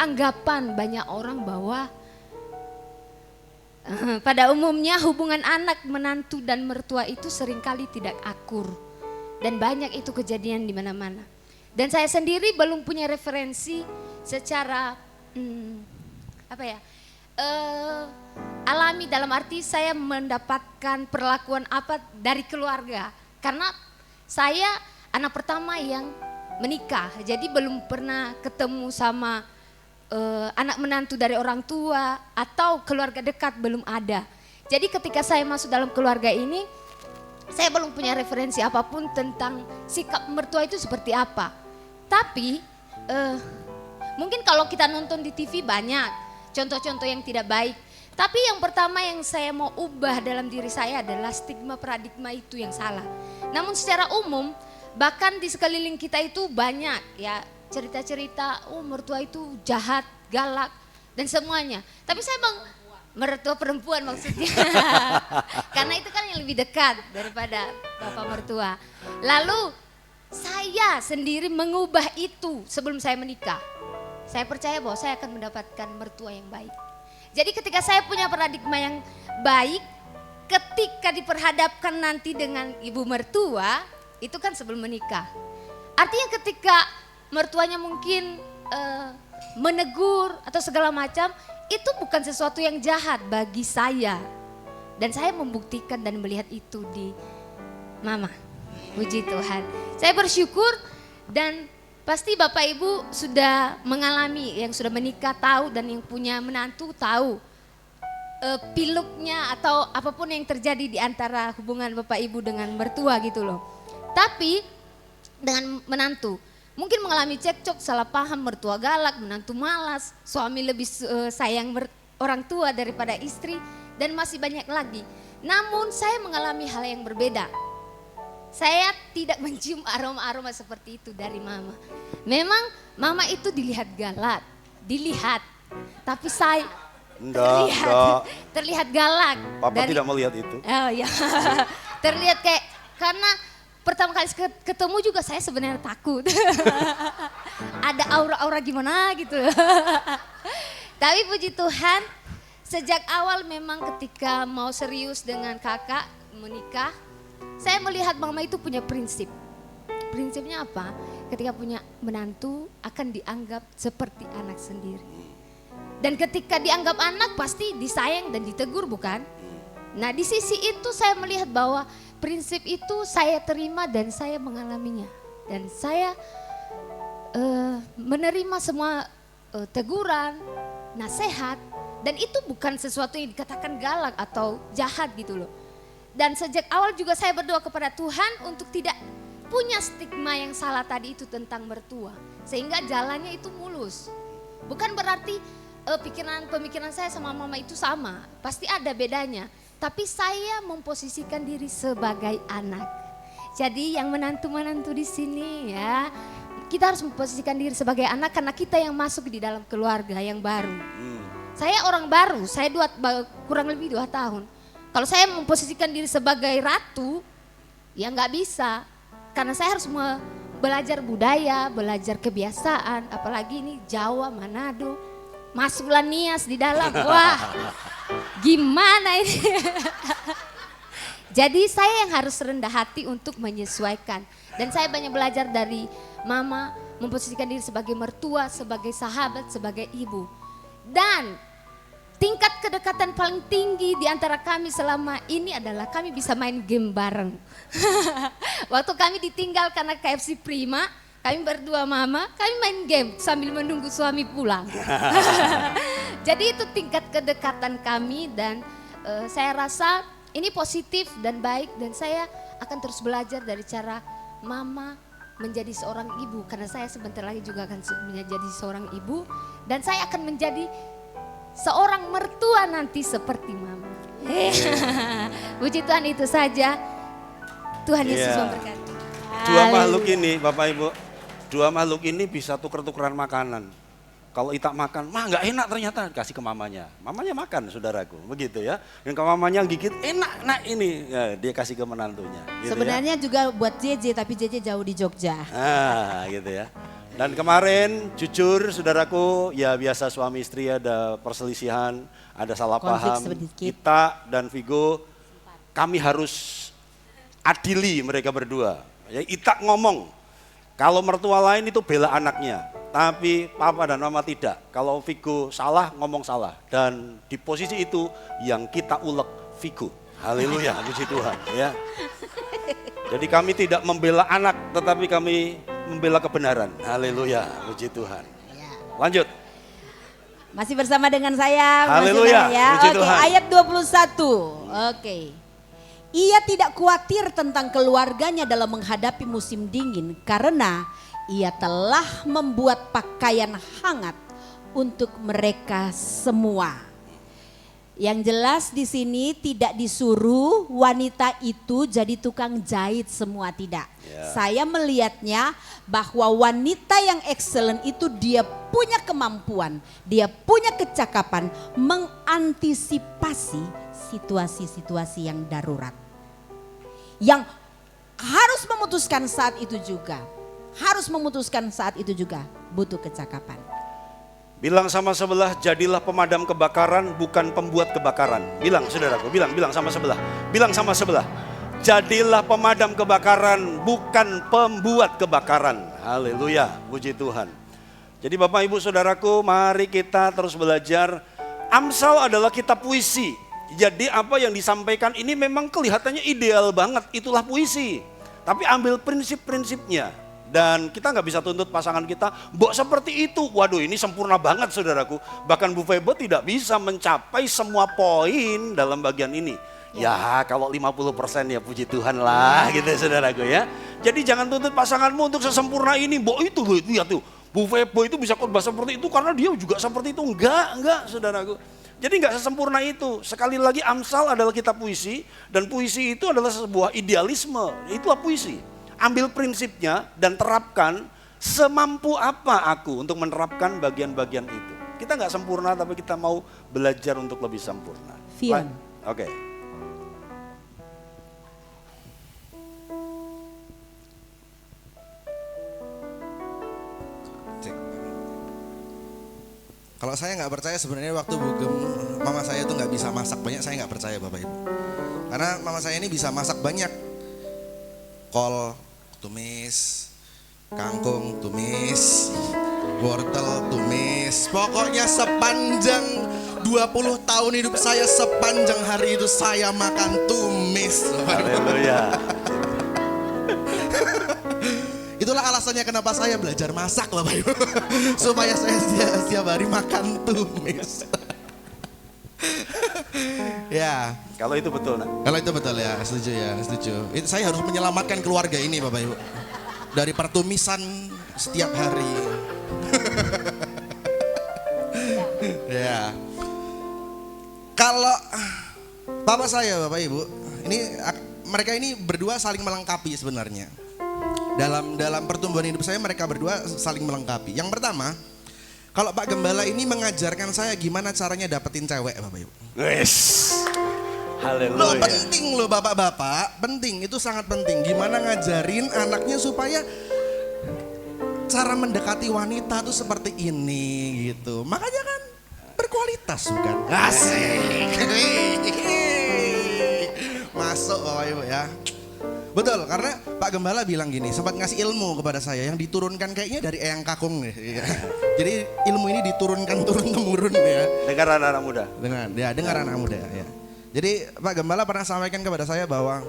anggapan banyak orang bahwa pada umumnya hubungan anak, menantu dan mertua itu seringkali tidak akur. Dan banyak itu kejadian di mana-mana. Dan saya sendiri belum punya referensi secara alami, dalam arti saya mendapatkan perlakuan apa dari keluarga. Karena saya anak pertama yang menikah, jadi belum pernah ketemu sama anak menantu dari orang tua atau keluarga dekat, belum ada. Jadi ketika saya masuk dalam keluarga ini, saya belum punya referensi apapun tentang sikap mertua itu seperti apa. Tapi mungkin kalau kita nonton di TV banyak contoh-contoh yang tidak baik. Tapi yang pertama yang saya mau ubah dalam diri saya adalah stigma paradigma itu yang salah. Namun secara umum bahkan di sekeliling kita itu banyak ya cerita-cerita, oh mertua itu jahat, galak dan semuanya. Tapi saya mertua perempuan maksudnya. Karena itu kan yang lebih dekat daripada bapak mertua. Lalu saya sendiri mengubah itu sebelum saya menikah. Saya percaya bahwa saya akan mendapatkan mertua yang baik. Jadi ketika saya punya paradigma yang baik, ketika diperhadapkan nanti dengan ibu mertua, itu kan sebelum menikah. Artinya ketika mertuanya mungkin menegur atau segala macam, itu bukan sesuatu yang jahat bagi saya. Dan saya membuktikan dan melihat itu di mama. Puji Tuhan. Saya bersyukur dan pasti Bapak Ibu sudah mengalami, yang sudah menikah tahu dan yang punya menantu tahu piluknya atau apapun yang terjadi di antara hubungan Bapak Ibu dengan mertua gitu loh. Tapi dengan menantu mungkin mengalami cekcok, salah paham, mertua galak, menantu malas, suami lebih sayang orang tua daripada istri dan masih banyak lagi. Namun saya mengalami hal yang berbeda. Saya tidak mencium aroma-aroma seperti itu dari mama. Memang mama itu dilihat galak, tapi saya terlihat galak. Papa tidak melihat itu. Oh ya, terlihat kayak karena pertama kali ketemu juga saya sebenarnya takut. Ada aura-aura gimana gitu. Tapi puji Tuhan, sejak awal memang ketika mau serius dengan kakak menikah, saya melihat mama itu punya prinsip. Prinsipnya apa? Ketika punya menantu akan dianggap seperti anak sendiri. Dan ketika dianggap anak pasti disayang dan ditegur, bukan? Nah di sisi itu saya melihat bahwa prinsip itu saya terima dan saya mengalaminya. Dan saya menerima semua teguran, nasihat. Dan itu bukan sesuatu yang dikatakan galak atau jahat gitu loh. Dan sejak awal juga saya berdoa kepada Tuhan untuk tidak punya stigma yang salah tadi itu tentang mertua. Sehingga jalannya itu mulus. Bukan berarti pemikiran saya sama mama itu sama. Pasti ada bedanya. Tapi saya memposisikan diri sebagai anak. Jadi yang menantu-menantu di sini ya, kita harus memposisikan diri sebagai anak karena kita yang masuk di dalam keluarga yang baru. Saya orang baru, saya kurang lebih 2 tahun. Kalau saya memposisikan diri sebagai ratu, ya nggak bisa. Karena saya harus belajar budaya, belajar kebiasaan, apalagi ini Jawa, Manado, masuklah Nias di dalam. Wah, gimana ini? Jadi saya yang harus rendah hati untuk menyesuaikan. Dan saya banyak belajar dari mama, memposisikan diri sebagai mertua, sebagai sahabat, sebagai ibu. Dan tingkat kedekatan paling tinggi di antara kami selama ini adalah kami bisa main game bareng. Waktu kami ditinggal karena KFC Prima, kami berdua mama, kami main game sambil menunggu suami pulang. Jadi itu tingkat kedekatan kami dan saya rasa ini positif dan baik dan saya akan terus belajar dari cara mama menjadi seorang ibu. Karena saya sebentar lagi juga akan menjadi seorang ibu dan saya akan menjadi seorang mertua nanti seperti mama. Puji Tuhan, itu saja. Tuhan Yesus memberkati. Dua makhluk ini Bapak Ibu, dua makhluk ini bisa tuker-tukeran makanan. Kalau Ita makan, mah nggak enak ternyata, kasih ke mamanya. Mamanya makan saudaraku, begitu ya. Dan ke mamanya gigit, enak nak ini, ya, dia kasih ke menantunya. Gitu Sebenarnya ya. juga buat JJ, tapi JJ jauh di Jogja. Gitu ya. Dan kemarin jujur saudaraku, ya biasa suami istri ada perselisihan, ada salah Konflik paham. sedikit. Kita dan Vigo, kami harus adili mereka berdua. Ya, Itak ngomong, kalau mertua lain itu bela anaknya, tapi papa dan mama tidak. Kalau Vigo salah, ngomong salah. Dan di posisi itu yang kita ulek Vigo. Haleluya, puji Tuhan ya. Jadi kami tidak membela anak, tetapi kami membela kebenaran. Haleluya, puji Tuhan. Lanjut. Masih bersama dengan saya. Haleluya, puji Oke, Tuhan. ayat 21. Oke. Ia tidak khawatir tentang keluarganya dalam menghadapi musim dingin karena ia telah membuat pakaian hangat untuk mereka semua. Yang jelas di sini tidak disuruh wanita itu jadi tukang jahit semua, tidak. Saya melihatnya bahwa wanita yang excellent itu dia punya kemampuan, dia punya kecakapan mengantisipasi situasi-situasi yang darurat. Yang harus memutuskan saat itu juga, butuh kecakapan. Bilang sama sebelah, jadilah pemadam kebakaran bukan pembuat kebakaran. Bilang saudaraku, bilang sama sebelah. Bilang sama sebelah, jadilah pemadam kebakaran bukan pembuat kebakaran. Haleluya, puji Tuhan. Jadi Bapak Ibu Saudaraku, mari kita terus belajar. Amsal adalah kitab puisi. Jadi apa yang disampaikan ini memang kelihatannya ideal banget, itulah puisi. Tapi ambil prinsip-prinsipnya. Dan kita nggak bisa tuntut pasangan kita, mbok seperti itu. Waduh, ini sempurna banget saudaraku. Bahkan Bu Febo tidak bisa mencapai semua poin dalam bagian ini. Ya kalau 50% ya puji Tuhan lah gitu saudaraku ya. Jadi jangan tuntut pasanganmu untuk sesempurna ini. Mbok itu loh, lihat tuh. Bu Febo itu bisa khotbah seperti itu karena dia juga seperti itu. Enggak saudaraku. Jadi enggak sesempurna itu. Sekali lagi Amsal adalah kitab puisi. Dan puisi itu adalah sebuah idealisme. Itulah puisi. Ambil prinsipnya dan terapkan semampu apa aku untuk menerapkan bagian-bagian itu. Kita enggak sempurna tapi kita mau belajar untuk lebih sempurna. Fion. Oke. Kalau saya nggak percaya sebenarnya waktu Bugem mama saya tuh nggak bisa masak banyak, saya nggak percaya Bapak Ibu. Karena mama saya ini bisa masak banyak. Kol tumis, kangkung tumis, wortel tumis. Pokoknya sepanjang 20 tahun hidup saya, sepanjang hari itu saya makan tumis. Haleluya. Itulah alasannya kenapa saya belajar masak Bapak Ibu. Supaya saya setiap hari makan tumis. Ya. Kalau itu betul, nak. Kalau itu betul ya, setuju ya, setuju. Itu saya harus menyelamatkan keluarga ini Bapak Ibu. Dari pertumisan setiap hari. Ya. Kalau papa saya Bapak Ibu, ini mereka ini berdua saling melengkapi sebenarnya. Dalam pertumbuhan hidup saya mereka berdua saling melengkapi. Yang pertama, kalau Pak Gembala ini mengajarkan saya gimana caranya dapetin cewek Bapak Ibu. Wes. Haleluya. Loh penting loh bapak-bapak, penting, itu sangat penting. Gimana ngajarin anaknya supaya cara mendekati wanita tuh seperti ini gitu. Makanya kan berkualitas bukan? Asik. Masuk Bapak Ibu ya. Betul, karena Pak Gembala bilang gini, sempat ngasih ilmu kepada saya yang diturunkan kayaknya dari Eyang Kakung nih. Jadi ilmu ini diturunkan turun-temurun ya. Dengar anak-anak muda. Dengar anak muda ya. Jadi Pak Gembala pernah sampaikan kepada saya bahwa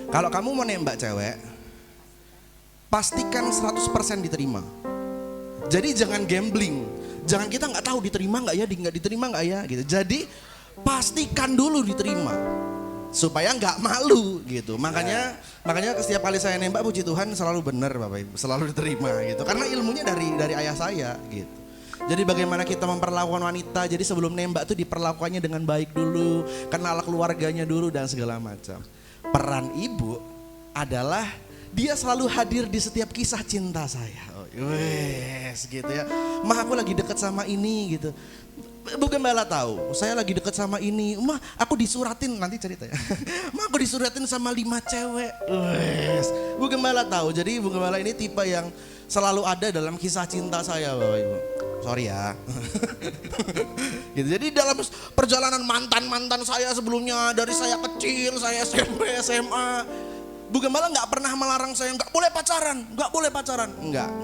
kalau kamu mau nembak cewek, pastikan 100% diterima. Jadi jangan gambling, jangan kita nggak tahu diterima nggak ya, nggak diterima nggak ya gitu. Jadi pastikan dulu diterima. Supaya nggak malu gitu. Makanya setiap kali saya nembak puji Tuhan selalu benar Bapak Ibu, selalu diterima gitu. Karena ilmunya dari ayah saya gitu. Jadi bagaimana kita memperlakukan wanita, jadi sebelum nembak tuh diperlakukannya dengan baik dulu, kenal keluarganya dulu dan segala macam. Peran ibu adalah dia selalu hadir di setiap kisah cinta saya. Wes gitu ya. Mah aku lagi deket sama ini gitu. Bu Gembala tahu, saya lagi deket sama ini. Mah aku disuratin, nanti cerita ya. Mah aku disuratin sama 5 cewek. Wes. Bu Gembala tahu, jadi Bu Gembala ini tipe yang selalu ada dalam kisah cinta saya Bapak Ibu. Sorry ya. Gitu. Jadi dalam perjalanan mantan-mantan saya sebelumnya, dari saya kecil, saya SMP, SMA, Bu Gembala nggak pernah melarang saya nggak boleh pacaran, nggak boleh pacaran.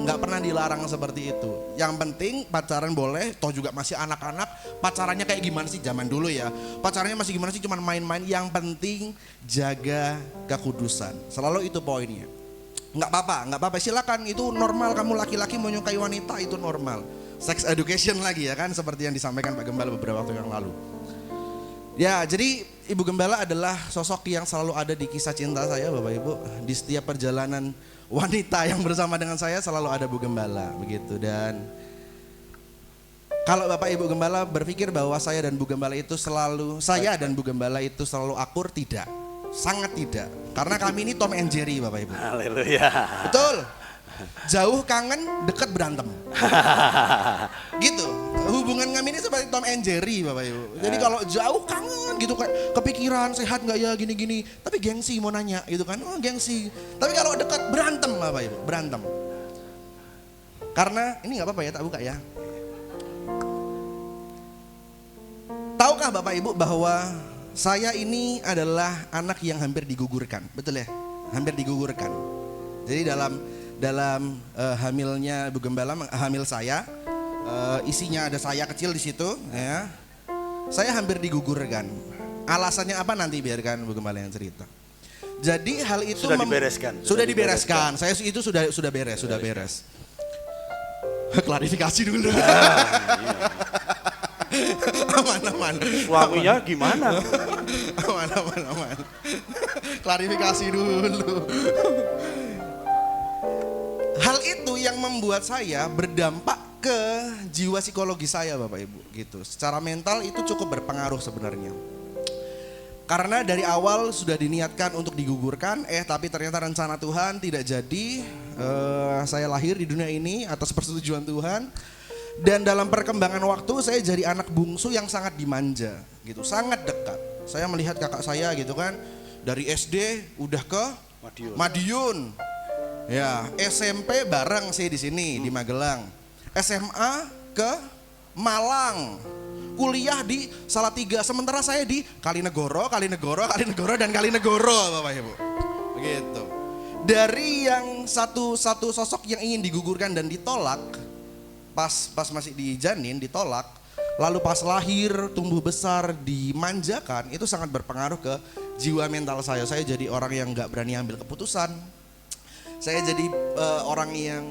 Nggak pernah dilarang seperti itu. Yang penting pacaran boleh, toh juga masih anak-anak. Pacarannya kayak gimana sih zaman dulu ya? Pacarannya masih gimana sih? Cuman main-main. Yang penting jaga kekudusan. Selalu itu poinnya. Nggak apa-apa. Silakan, itu normal. Kamu laki-laki menyukai wanita itu normal. Sex education lagi ya kan, seperti yang disampaikan Pak Gembala beberapa waktu yang lalu. Ya, jadi Ibu Gembala adalah sosok yang selalu ada di kisah cinta saya, Bapak Ibu. Di setiap perjalanan wanita yang bersama dengan saya selalu ada Bu Gembala, begitu. Dan kalau Bapak Ibu Gembala berpikir bahwa saya dan Bu Gembala itu selalu akur, tidak. Sangat tidak. Karena kami ini Tom and Jerry, Bapak Ibu. Haleluya. Betul. Jauh kangen, dekat berantem. Gitu. Hubungan kami ini seperti Tom and Jerry, Bapak Ibu. Jadi kalau jauh kangen gitu, kayak kepikiran sehat nggak ya gini-gini. Tapi gengsi mau nanya gitu kan, oh gengsi. Tapi kalau dekat berantem, Bapak Ibu, berantem. Karena ini nggak apa-apa ya, tak buka ya. Tahukah Bapak Ibu bahwa saya ini adalah anak yang hampir digugurkan, betul ya? Hampir digugurkan. Jadi dalam hamilnya Bu Gembala, hamil saya, isinya ada saya kecil di situ, ya. Saya hampir digugurkan. Alasannya apa nanti biarkan Bu Gembala yang cerita. Jadi hal itu sudah dibereskan. Saya itu sudah beres. Klarifikasi dulu. Aman. Suaminya gimana? Aman. Klarifikasi dulu. Hal itu yang membuat saya berdampak ke jiwa psikologi saya, Bapak Ibu, gitu. Secara mental itu cukup berpengaruh sebenarnya. Karena dari awal sudah diniatkan untuk digugurkan, tapi ternyata rencana Tuhan tidak jadi. Saya lahir di dunia ini atas persetujuan Tuhan. Dan dalam perkembangan waktu saya jadi anak bungsu yang sangat dimanja, gitu, sangat dekat. Saya melihat kakak saya gitu kan, dari SD udah ke Madiun. Ya, SMP bareng sih di sini di Magelang. SMA ke Malang. Kuliah di Salatiga, sementara saya di Kalinegoro dan Kalinegoro, Bapak Ibu. Begitu. Dari yang satu sosok yang ingin digugurkan dan ditolak, pas masih di janin ditolak, lalu pas lahir tumbuh besar dimanjakan, itu sangat berpengaruh ke jiwa mental saya. Saya jadi orang yang nggak berani ambil keputusan. Saya jadi orang yang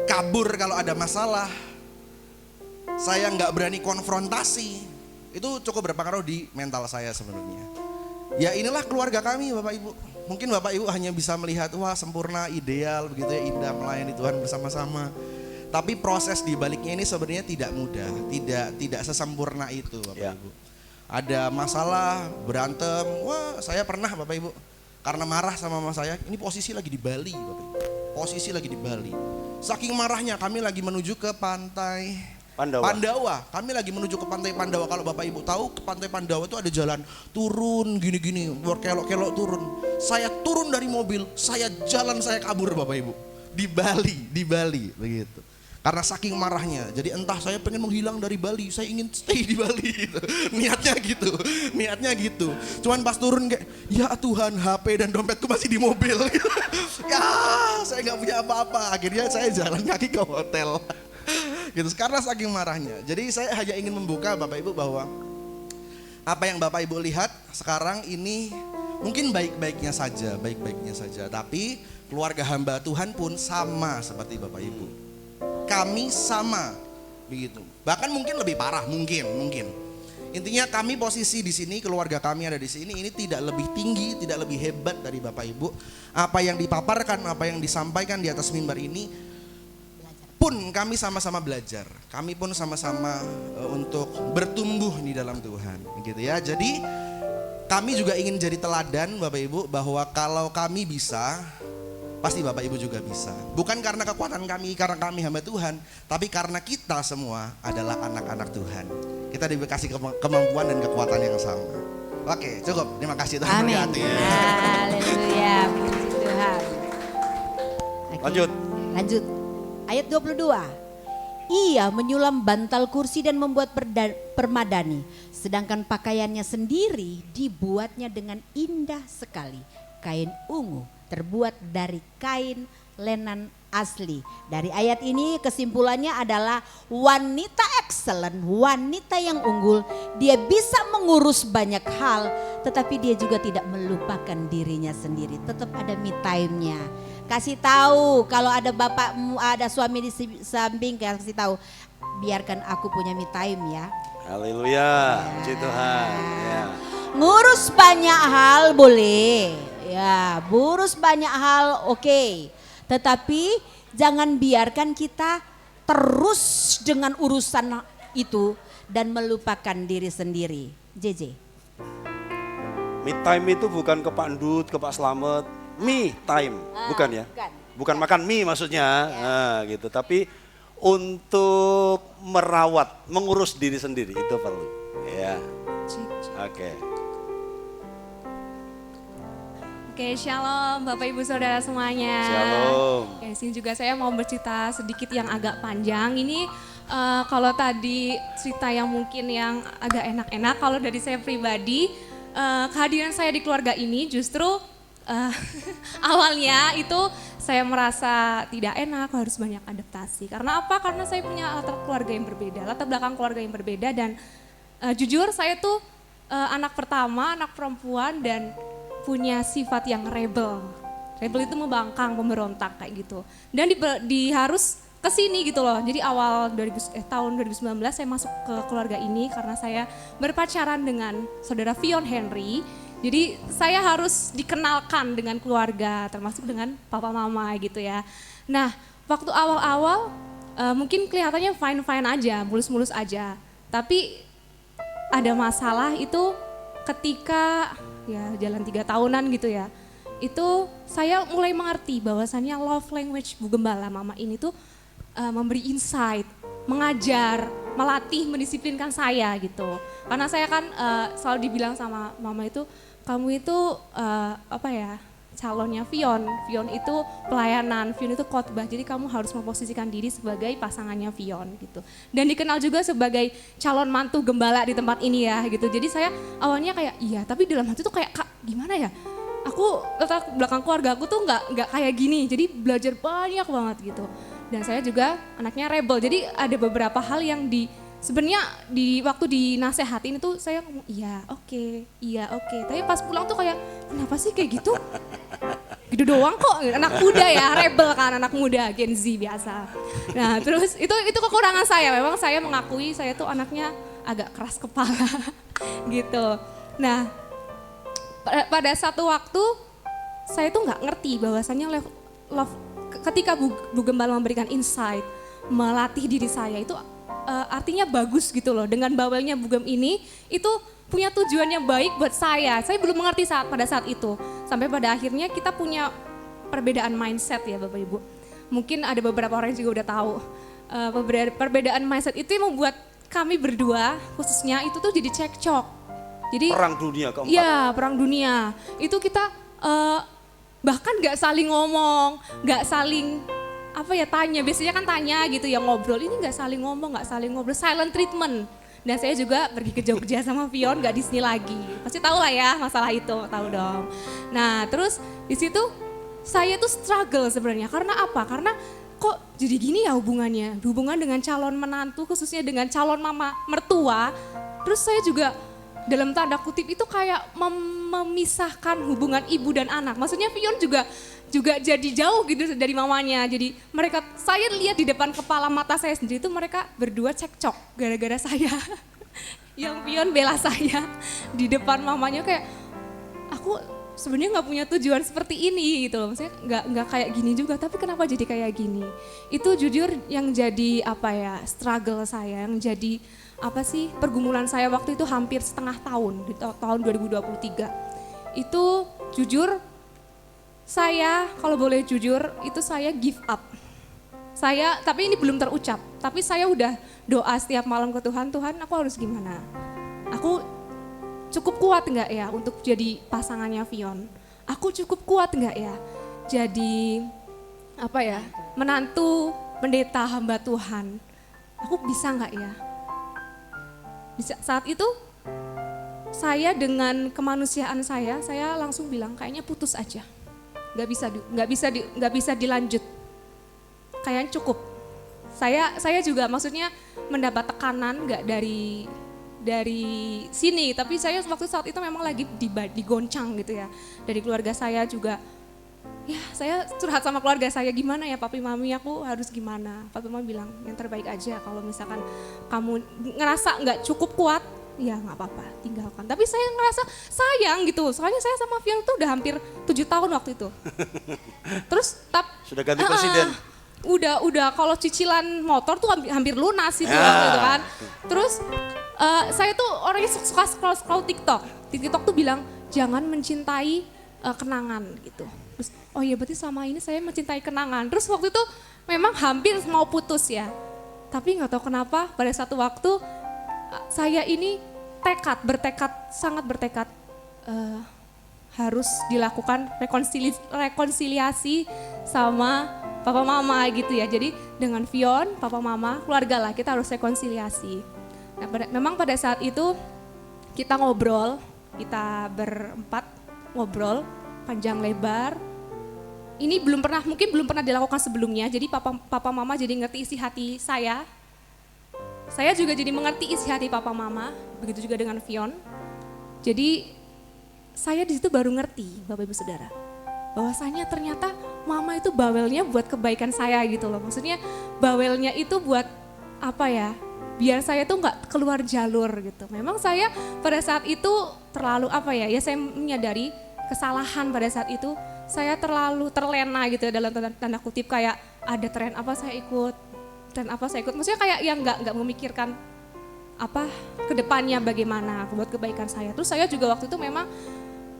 kabur kalau ada masalah. Saya nggak berani konfrontasi. Itu cukup berpengaruh di mental saya sebenarnya. Ya inilah keluarga kami, Bapak Ibu. Mungkin Bapak Ibu hanya bisa melihat, wah sempurna, ideal, begitu ya, indah melayani Tuhan bersama-sama. Tapi proses di baliknya ini sebenarnya tidak mudah, tidak sesempurna itu, Bapak Ibu. Ada masalah, berantem, wah saya pernah, Bapak Ibu. Karena marah sama mama saya, ini posisi lagi di Bali, Bapak Ibu. Posisi lagi di Bali. Saking marahnya kami lagi menuju ke pantai Pandawa. Kami lagi menuju ke pantai Pandawa. Kalau Bapak Ibu tahu, ke pantai Pandawa itu ada jalan turun gini-gini, berkelok-kelok turun. Saya turun dari mobil, saya kabur, Bapak Ibu. Di Bali begitu. Karena saking marahnya, jadi entah saya pengen menghilang dari Bali, saya ingin stay di Bali gitu. Niatnya gitu. Cuman pas turun kayak, ya Tuhan, HP dan dompetku masih di mobil. Ya, saya nggak punya apa-apa. Akhirnya saya jalan kaki ke hotel. Gitu, karena saking marahnya. Jadi saya hanya ingin membuka Bapak Ibu bahwa apa yang Bapak Ibu lihat sekarang ini mungkin baik-baiknya saja, tapi keluarga hamba Tuhan pun sama seperti Bapak Ibu. Kami sama begitu. Bahkan mungkin lebih parah, mungkin. Intinya kami posisi di sini, keluarga kami ada di sini, ini tidak lebih tinggi, tidak lebih hebat dari Bapak Ibu. Apa yang dipaparkan, apa yang disampaikan di atas mimbar ini pun kami sama-sama belajar. Kami pun sama-sama untuk bertumbuh di dalam Tuhan, gitu ya. Jadi kami juga ingin jadi teladan, Bapak Ibu, bahwa kalau kami bisa, pasti Bapak Ibu juga bisa. Bukan karena kekuatan kami, karena kami hamba Tuhan, tapi karena kita semua adalah anak-anak Tuhan. Kita dikasih kemampuan dan kekuatan yang sama. Oke, cukup. Terima kasih Tuhan. Amin. Haleluya, puji Tuhan. Oke, Lanjut. Ayat 22. ia menyulam bantal kursi dan membuat permadani. Sedangkan pakaiannya sendiri dibuatnya dengan indah sekali. Kain ungu terbuat dari kain lenan asli. Dari ayat ini kesimpulannya adalah wanita excellent, wanita yang unggul. Dia bisa mengurus banyak hal, tetapi dia juga tidak melupakan dirinya sendiri. Tetap ada me time-nya. Kasih tahu kalau ada bapakmu, ada suami di samping, kasih tahu, biarkan aku punya me time ya. Haleluya, puji Tuhan. Ya. Ngurus banyak hal boleh, ya, ngurus banyak hal oke. Tetapi jangan biarkan kita terus dengan urusan itu dan melupakan diri sendiri. JJ. Me time itu bukan ke Pak Ndut, ke Pak Slamet. Me time, bukan ya? Bukan makan mie maksudnya, nah, gitu. Tapi untuk merawat, mengurus diri sendiri itu perlu. Ya, oke. Oke, shalom Bapak Ibu Saudara semuanya. Shalom. Oke, sini juga saya mau bercerita sedikit yang agak panjang. Ini kalau tadi cerita yang mungkin yang agak enak-enak, kalau dari saya pribadi, kehadiran saya di keluarga ini justru awalnya itu saya merasa tidak enak, harus banyak adaptasi. Karena apa? Karena saya punya latar keluarga yang berbeda, latar belakang keluarga yang berbeda dan jujur saya tuh anak pertama, anak perempuan dan punya sifat yang rebel. Rebel itu membangkang, pemberontak kayak gitu. Dan harus ke sini gitu loh. Jadi awal tahun 2019 saya masuk ke keluarga ini karena saya berpacaran dengan saudara Fion Henry. Jadi saya harus dikenalkan dengan keluarga, termasuk dengan papa mama gitu ya. Nah, waktu awal-awal mungkin kelihatannya fine-fine aja, mulus-mulus aja. Tapi ada masalah itu ketika ya jalan 3 tahunan gitu ya. Itu saya mulai mengerti bahwasannya love language Bu Gembala Mama ini tuh memberi insight, mengajar, melatih, mendisiplinkan saya gitu. Karena saya kan selalu dibilang sama Mama itu, kamu itu calonnya Fion itu pelayanan, Fion itu khotbah, jadi kamu harus memposisikan diri sebagai pasangannya Fion gitu. Dan dikenal juga sebagai calon mantu gembala di tempat ini ya gitu. Jadi saya awalnya kayak iya, tapi dalam hati tuh kayak Kak, gimana ya? Aku latar belakang keluarga aku tuh nggak kayak gini, jadi belajar banyak banget gitu. Dan saya juga anaknya rebel, jadi ada beberapa hal yang sebenarnya waktu dinasehatin itu saya ngomong iya oke. Tapi pas pulang tuh kayak kenapa sih kayak gitu? Gitu doang kok, anak muda ya, rebel kan, anak muda Gen Z biasa. Nah terus itu kekurangan saya, memang saya mengakui saya tuh anaknya agak keras kepala gitu. Nah pada satu waktu saya tuh nggak ngerti bahwasannya love ketika Bu Gembala memberikan insight, melatih diri saya itu artinya bagus gitu loh. Dengan bawelnya Bugem ini itu punya tujuan yang baik buat saya. Saya belum mengerti pada saat itu. Sampai pada akhirnya kita punya perbedaan mindset ya Bapak Ibu. Mungkin ada beberapa orang yang juga udah tahu. Perbedaan mindset itu yang membuat kami berdua khususnya itu tuh jadi cekcok. Jadi Perang dunia keempat. Iya, perang dunia. Itu kita bahkan gak saling ngomong, gak saling tanya, biasanya kan tanya gitu ya, ngobrol. Ini gak saling ngomong, gak saling ngobrol, silent treatment. Dan saya juga pergi ke Jogja sama Fion, gak di sini lagi. Pasti tahu lah ya masalah itu, tahu dong. Nah terus di situ saya tuh struggle sebenarnya. Karena apa? Karena kok jadi gini ya hubungannya. Hubungan dengan calon menantu, khususnya dengan calon mama mertua. Terus saya juga dalam tanda kutip itu kayak memisahkan hubungan ibu dan anak. Maksudnya Fion juga jadi jauh gitu dari mamanya. Jadi saya lihat di depan kepala mata saya sendiri itu mereka berdua cekcok gara-gara saya. Yang Fion bela saya di depan mamanya kayak aku sebenarnya nggak punya tujuan seperti ini gitu loh. Maksudnya nggak kayak gini juga, tapi kenapa jadi kayak gini? Itu jujur yang jadi struggle saya, yang jadi pergumulan saya waktu itu hampir setengah tahun, di tahun 2023. Itu jujur saya, kalau boleh jujur, itu saya give up. Tapi ini belum terucap, tapi saya udah doa setiap malam ke Tuhan, Tuhan aku harus gimana? Aku cukup kuat enggak ya untuk jadi pasangannya Fion? Aku cukup kuat enggak ya jadi menantu pendeta hamba Tuhan? aku bisa nggak ya? Saat itu saya dengan kemanusiaan saya langsung bilang kayaknya putus aja, nggak bisa dilanjut, kayaknya cukup. Saya juga maksudnya mendapat tekanan nggak dari sini, tapi saya waktu saat itu memang lagi digoncang gitu ya, dari keluarga saya juga. Ya saya curhat sama keluarga saya, gimana ya papi mami, aku harus gimana. Papi mami bilang yang terbaik aja, kalau misalkan kamu ngerasa nggak cukup kuat, ya nggak apa-apa, tinggalkan. Tapi saya ngerasa sayang gitu, soalnya saya sama Fion tuh udah hampir 7 tahun waktu itu. Terus Sudah ganti presiden. Udah kalau cicilan motor tuh hampir lunas itu gitu kan. Terus saya tuh orangnya suka scroll TikTok. Di TikTok tuh bilang jangan mencintai kenangan gitu. Terus oh iya berarti selama ini saya mencintai kenangan. Terus waktu itu memang hampir mau putus ya. Tapi nggak tahu kenapa pada satu waktu saya ini sangat bertekad harus dilakukan rekonsiliasi sama papa mama gitu ya. Jadi dengan Fion, papa mama, keluarga lah kita harus rekonsiliasi. Nah, memang pada saat itu kita ngobrol, kita berempat ngobrol panjang lebar. Ini mungkin belum pernah dilakukan sebelumnya. Jadi papa mama jadi ngerti isi hati saya. Saya juga jadi mengerti isi hati papa mama, begitu juga dengan Fion. Jadi saya di situ baru ngerti, Bapak Ibu Saudara, bahwasanya ternyata mama itu bawelnya buat kebaikan saya gitu loh. Maksudnya bawelnya itu buat apa ya? Biar saya tuh nggak keluar jalur gitu. Memang saya pada saat itu terlalu apa ya? Ya saya menyadari kesalahan pada saat itu. Saya terlalu terlena gitu ya, dalam tanda kutip, kayak ada tren apa saya ikut. Maksudnya kayak yang nggak memikirkan apa kedepannya bagaimana buat kebaikan saya. Terus saya juga waktu itu memang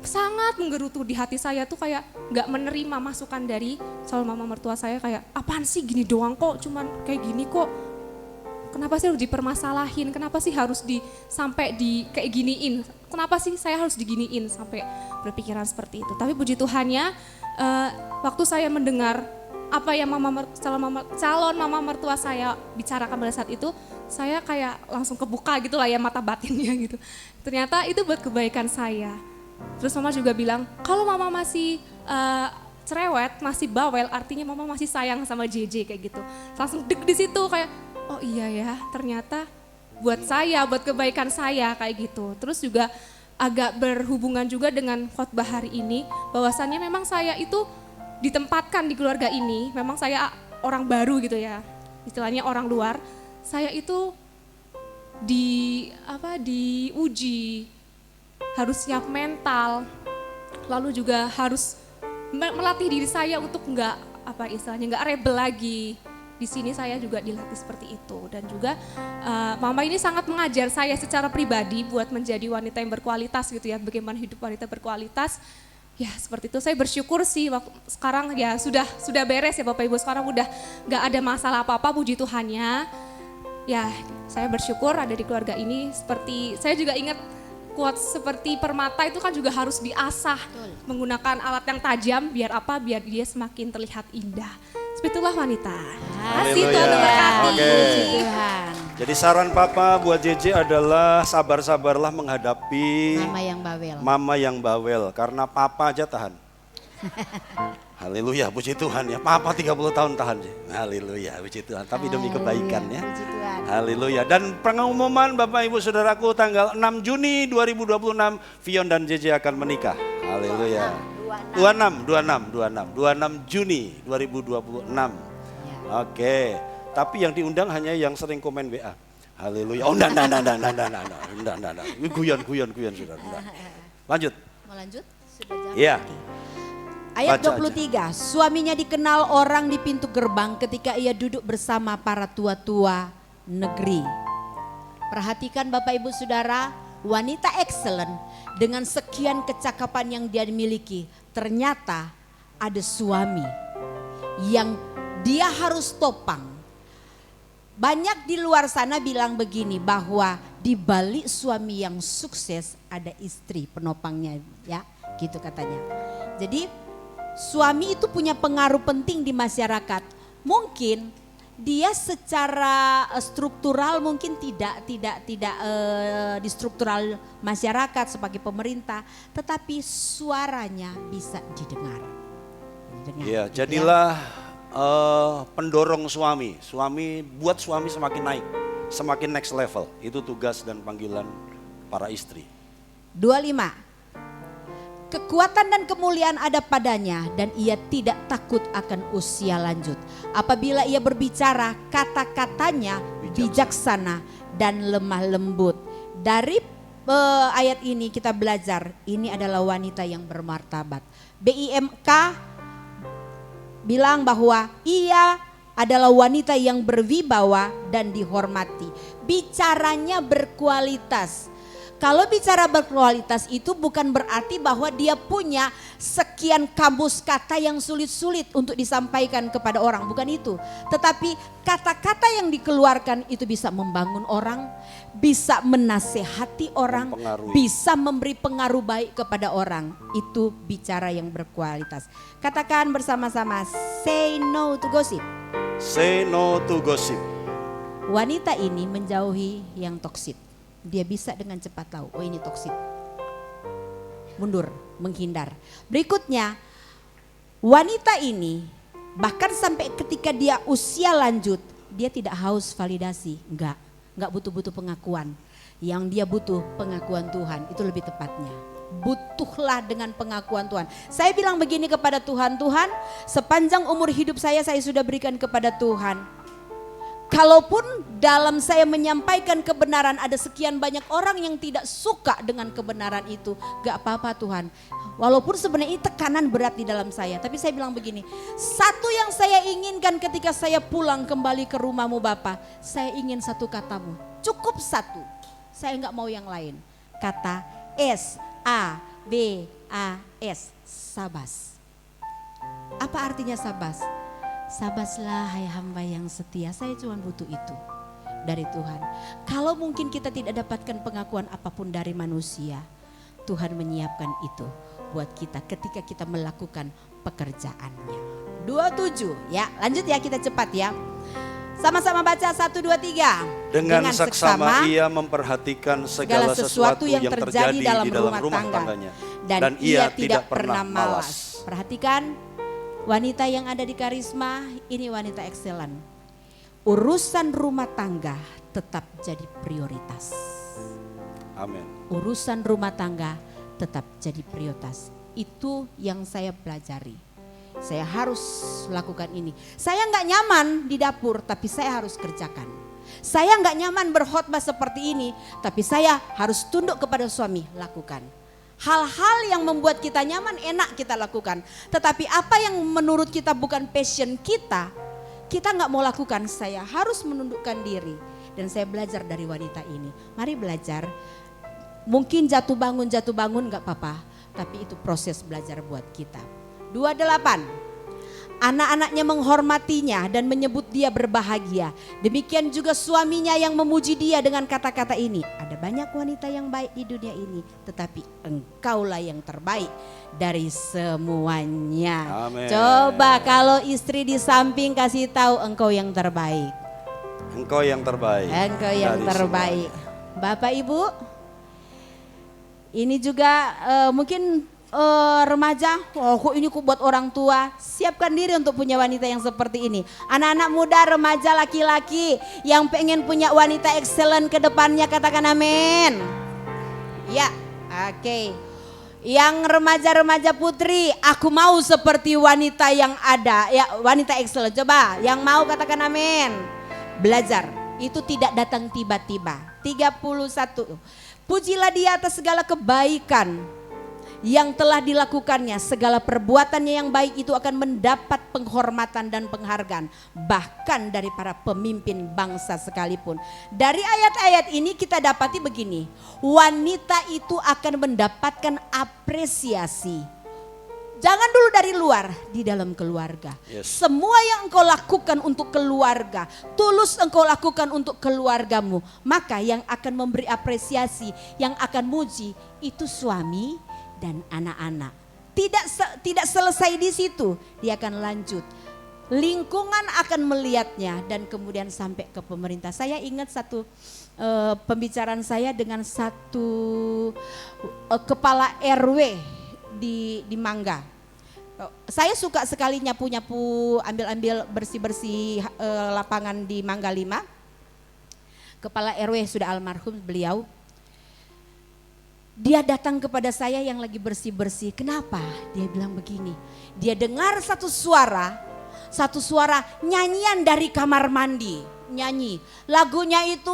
sangat menggerutu di hati saya tuh, kayak nggak menerima masukan dari calon mama mertua saya, kayak apaan sih gini doang kok, cuman kayak gini kok. Kenapa sih harus dipermasalahin? Kenapa sih harus sampai kayak giniin? Kenapa sih saya harus diginiin sampai berpikiran seperti itu? Tapi puji Tuhannya, waktu saya mendengar apa yang calon mama mertua saya bicarakan pada saat itu, saya kayak langsung kebuka gitu lah ya mata batinnya gitu. Ternyata itu buat kebaikan saya. Terus mama juga bilang, kalau mama masih cerewet, masih bawel, artinya mama masih sayang sama JJ kayak gitu. Langsung deg di situ kayak, oh iya ya, ternyata buat saya, buat kebaikan saya kayak gitu. Terus juga agak berhubungan juga dengan khotbah hari ini, bahwasannya memang saya itu ditempatkan di keluarga ini, memang saya orang baru gitu ya, istilahnya orang luar. Saya itu diuji, harus siap mental, lalu juga harus melatih diri saya untuk nggak rebel lagi. Di sini saya juga dilatih seperti itu, dan juga mama ini sangat mengajar saya secara pribadi buat menjadi wanita yang berkualitas gitu ya, bagaimana hidup wanita berkualitas. Ya seperti itu, saya bersyukur sih sekarang ya sudah beres ya Bapak Ibu, sekarang udah nggak ada masalah apa-apa, puji Tuhannya. Ya saya bersyukur ada di keluarga ini. Seperti saya juga ingat quote seperti permata itu kan juga harus diasah. Betul. Menggunakan alat yang tajam, biar apa? Biar dia semakin terlihat indah. Seperti itulah wanita. Kasih Tuhan memberkati. Oke. Puji Tuhan. Jadi saran Papa buat JJ adalah sabar-sabarlah menghadapi mama yang bawel, karena Papa aja tahan. Haleluya, puji Tuhan ya. Papa 30 tahun tahan. Haleluya, puji Tuhan. Tapi demi kebaikan ya. Puji Tuhan. Haleluya. Dan pengumuman Bapak Ibu Saudaraku tanggal 6 Juni 2026 Fion dan JJ akan menikah. Haleluya. 26 Juni 2026. Ya. Oke. Tapi yang diundang hanya yang sering komen WA. Haleluya. Oh, enggak. Guyon Saudara. Enggak. Lanjut. Mau lanjut? Sudah jam Iya. lagi. Ayat Baca 23, suaminya dikenal orang di pintu gerbang ketika ia duduk bersama para tua-tua negeri. Perhatikan Bapak Ibu Saudara, wanita excellent dengan sekian kecakapan yang dia miliki, ternyata ada suami yang dia harus topang. Banyak di luar sana bilang begini, bahwa di balik suami yang sukses ada istri penopangnya, ya, gitu katanya. Jadi suami itu punya pengaruh penting di masyarakat. Mungkin dia secara struktural mungkin tidak di struktural masyarakat sebagai pemerintah, tetapi suaranya bisa didengar. Ya, jadilah pendorong suami. Suami buat suami semakin naik, semakin next level. Itu tugas dan panggilan para istri. 25. Kekuatan dan kemuliaan ada padanya dan ia tidak takut akan usia lanjut. Apabila ia berbicara, kata-katanya bijaksana dan lemah lembut. Dari ayat ini kita belajar, ini adalah wanita yang bermartabat. BIMK bilang bahwa ia adalah wanita yang berwibawa dan dihormati. Bicaranya berkualitas. Kalau bicara berkualitas itu bukan berarti bahwa dia punya sekian kamus kata yang sulit-sulit untuk disampaikan kepada orang, bukan itu. Tetapi kata-kata yang dikeluarkan itu bisa membangun orang, bisa menasehati orang, bisa memberi pengaruh baik kepada orang. Itu bicara yang berkualitas. Katakan bersama-sama, say no to gossip. Say no to gossip. Wanita ini menjauhi yang toksik. Dia bisa dengan cepat tahu, oh ini toksik. Mundur, menghindar. Berikutnya, wanita ini bahkan sampai ketika dia usia lanjut, dia tidak haus validasi, enggak butuh-butuh pengakuan. Yang dia butuh pengakuan Tuhan, itu lebih tepatnya. Butuhlah dengan pengakuan Tuhan. Saya bilang begini kepada Tuhan, Tuhan, sepanjang umur hidup saya sudah berikan kepada Tuhan. Kalaupun dalam saya menyampaikan kebenaran ada sekian banyak orang yang tidak suka dengan kebenaran itu, gak apa-apa Tuhan. Walaupun sebenarnya ini tekanan berat di dalam saya, tapi saya bilang begini, satu yang saya inginkan ketika saya pulang kembali ke rumahmu Bapa, saya ingin satu katamu, cukup satu, saya gak mau yang lain. Kata S-A-B-A-S, sabas. Apa artinya sabas? Sabaslah hai hamba yang setia, saya cuma butuh itu dari Tuhan. Kalau mungkin kita tidak dapatkan pengakuan apapun dari manusia, Tuhan menyiapkan itu buat kita ketika kita melakukan pekerjaannya. 27 ya, lanjut ya kita cepat ya. Sama-sama baca 1, 2, 3. Dengan seksama ia memperhatikan segala sesuatu yang terjadi dalam rumah tangganya. Dan ia tidak pernah malas. Perhatikan. Wanita yang ada di Karisma ini wanita excellent. Urusan rumah tangga tetap jadi prioritas. Amin. Urusan rumah tangga tetap jadi prioritas. Itu yang saya pelajari. Saya harus lakukan ini. Saya nggak nyaman di dapur, tapi saya harus kerjakan. Saya nggak nyaman berkhotbah seperti ini, tapi saya harus tunduk kepada suami, lakukan. Hal-hal yang membuat kita nyaman enak kita lakukan. Tetapi apa yang menurut kita bukan passion kita nggak mau lakukan. Saya harus menundukkan diri. Dan saya belajar dari wanita ini. Mari belajar. Mungkin jatuh bangun nggak apa-apa. Tapi itu proses belajar buat kita. 28. Anak-anaknya menghormatinya dan menyebut dia berbahagia. Demikian juga suaminya yang memuji dia dengan kata-kata ini. Ada banyak wanita yang baik di dunia ini, tetapi engkaulah yang terbaik dari semuanya. Amen. Coba kalau istri di samping kasih tahu engkau yang terbaik. Engkau yang terbaik. Engkau yang terbaik. Bapak Ibu, ini juga mungkin remaja, kok ini buat orang tua, siapkan diri untuk punya wanita yang seperti ini. Anak-anak muda, remaja, laki-laki yang pengen punya wanita excellent ke depannya, katakan amin. Ya, oke. Yang remaja-remaja putri, aku mau seperti wanita yang ada, ya wanita excellent. Coba, yang mau katakan amin. Belajar, itu tidak datang tiba-tiba. 31, pujilah dia atas segala kebaikan yang telah dilakukannya, segala perbuatannya yang baik itu akan mendapat penghormatan dan penghargaan, bahkan dari para pemimpin bangsa sekalipun. Dari ayat-ayat ini kita dapati begini, wanita itu akan mendapatkan apresiasi. Jangan dulu dari luar, di dalam keluarga. Yes. Semua yang engkau lakukan untuk keluarga, tulus engkau lakukan untuk keluargamu, maka yang akan memberi apresiasi, yang akan muji itu suami dan anak-anak. Tidak selesai di situ, dia akan lanjut. lingkungan akan melihatnya dan kemudian sampai ke pemerintah. Saya ingat satu pembicaraan saya dengan satu kepala RW di Mangga. Saya suka sekali nyapu-nyapu, ambil-ambil bersih-bersih lapangan di Mangga 5. Kepala RW sudah almarhum beliau. Dia datang kepada saya yang lagi bersih-bersih. Kenapa? Dia bilang begini. Dia dengar satu suara nyanyian dari kamar mandi. Nyanyi. Lagunya itu,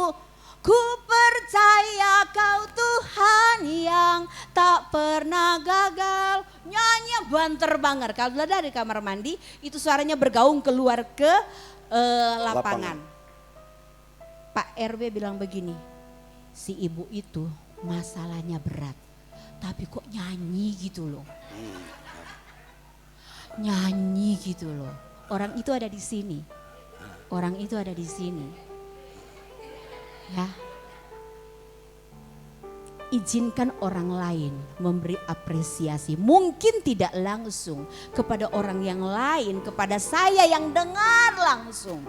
ku percaya kau Tuhan yang tak pernah gagal. Nyanyi banter banget. Kalau dari kamar mandi itu suaranya bergaung keluar ke lapangan. Pak RW bilang begini, si ibu itu masalahnya berat, tapi kok nyanyi gitu loh. Nyanyi gitu loh. Orang itu ada di sini. Orang itu ada di sini. Ya. Izinkan orang lain memberi apresiasi. Mungkin tidak langsung kepada orang yang lain, kepada saya yang dengar langsung.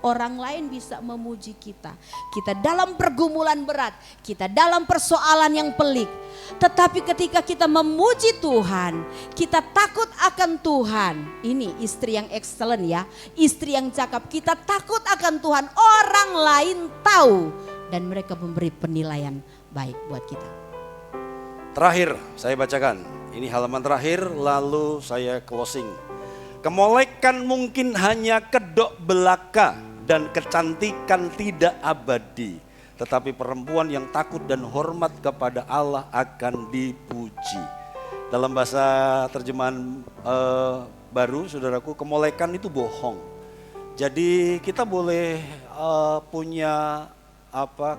Orang lain bisa memuji kita. Kita dalam pergumulan berat, kita dalam persoalan yang pelik. Tetapi ketika kita memuji Tuhan, kita takut akan Tuhan. Ini istri yang excellent ya, istri yang cakap. Kita takut akan Tuhan, orang lain tahu. Dan mereka memberi penilaian baik buat kita. Terakhir saya bacakan, ini halaman terakhir lalu saya closing. Kemolekan mungkin hanya kedok belaka dan kecantikan tidak abadi. Tetapi perempuan yang takut dan hormat kepada Allah akan dipuji. Dalam bahasa terjemahan baru, saudaraku, kemolekan itu bohong. Jadi kita boleh punya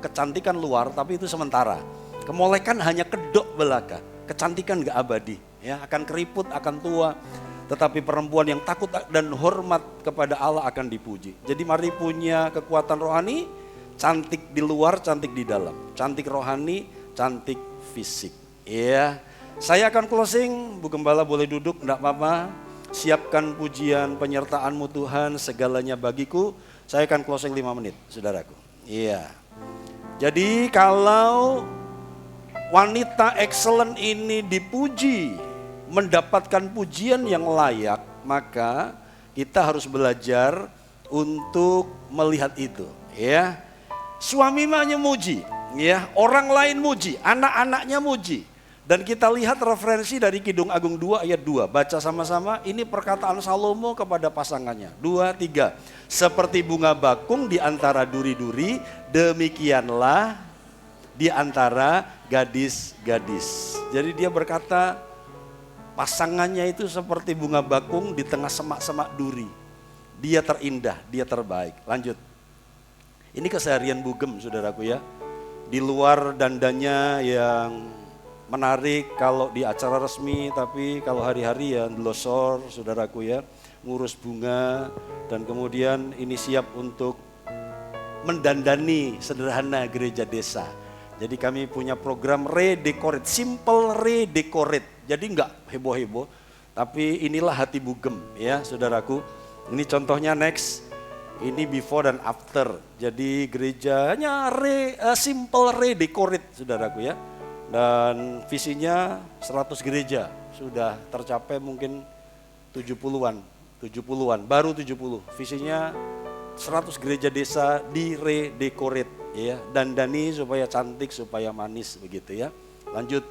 kecantikan luar, tapi itu sementara. Kemolekan hanya kedok belaka, kecantikan gak abadi. Ya, akan keriput, akan tua. Tetapi perempuan yang takut dan hormat kepada Allah akan dipuji. Jadi mari punya kekuatan rohani, cantik di luar, cantik di dalam. Cantik rohani, cantik fisik. Ya, saya akan closing, Bu Gembala boleh duduk, enggak apa-apa. Siapkan pujian penyertaan-Mu Tuhan, segalanya bagiku. Saya akan closing 5 menit, saudaraku. Iya. Jadi kalau wanita excellent ini dipuji, mendapatkan pujian yang layak, maka kita harus belajar untuk melihat itu, ya. Suami mahnya muji, ya, orang lain muji, anak-anaknya muji. Dan kita lihat referensi dari Kidung Agung 2 ayat 2. Baca sama-sama, ini perkataan Salomo kepada pasangannya. 2, 3. Seperti bunga bakung di antara duri-duri, demikianlah di antara gadis-gadis. Jadi dia berkata, pasangannya itu seperti bunga bakung di tengah semak-semak duri. Dia terindah, dia terbaik. Lanjut. Ini keseharian Bugem, saudaraku ya. Di luar dandannya yang menarik kalau di acara resmi, tapi kalau hari-hari ya glosor, saudaraku ya. Ngurus bunga dan kemudian ini siap untuk mendandani sederhana gereja desa. Jadi kami punya program redecorate, simple redecorate. Jadi enggak heboh-heboh, tapi inilah hati Bugem ya saudaraku. Ini contohnya next, ini before dan after. Jadi gerejanya simple redecorate saudaraku ya. Dan visinya 100 gereja, sudah tercapai mungkin 70-an, baru 70. Visinya 100 gereja desa di redecorate ya, dandani supaya cantik, supaya manis begitu ya. Lanjut.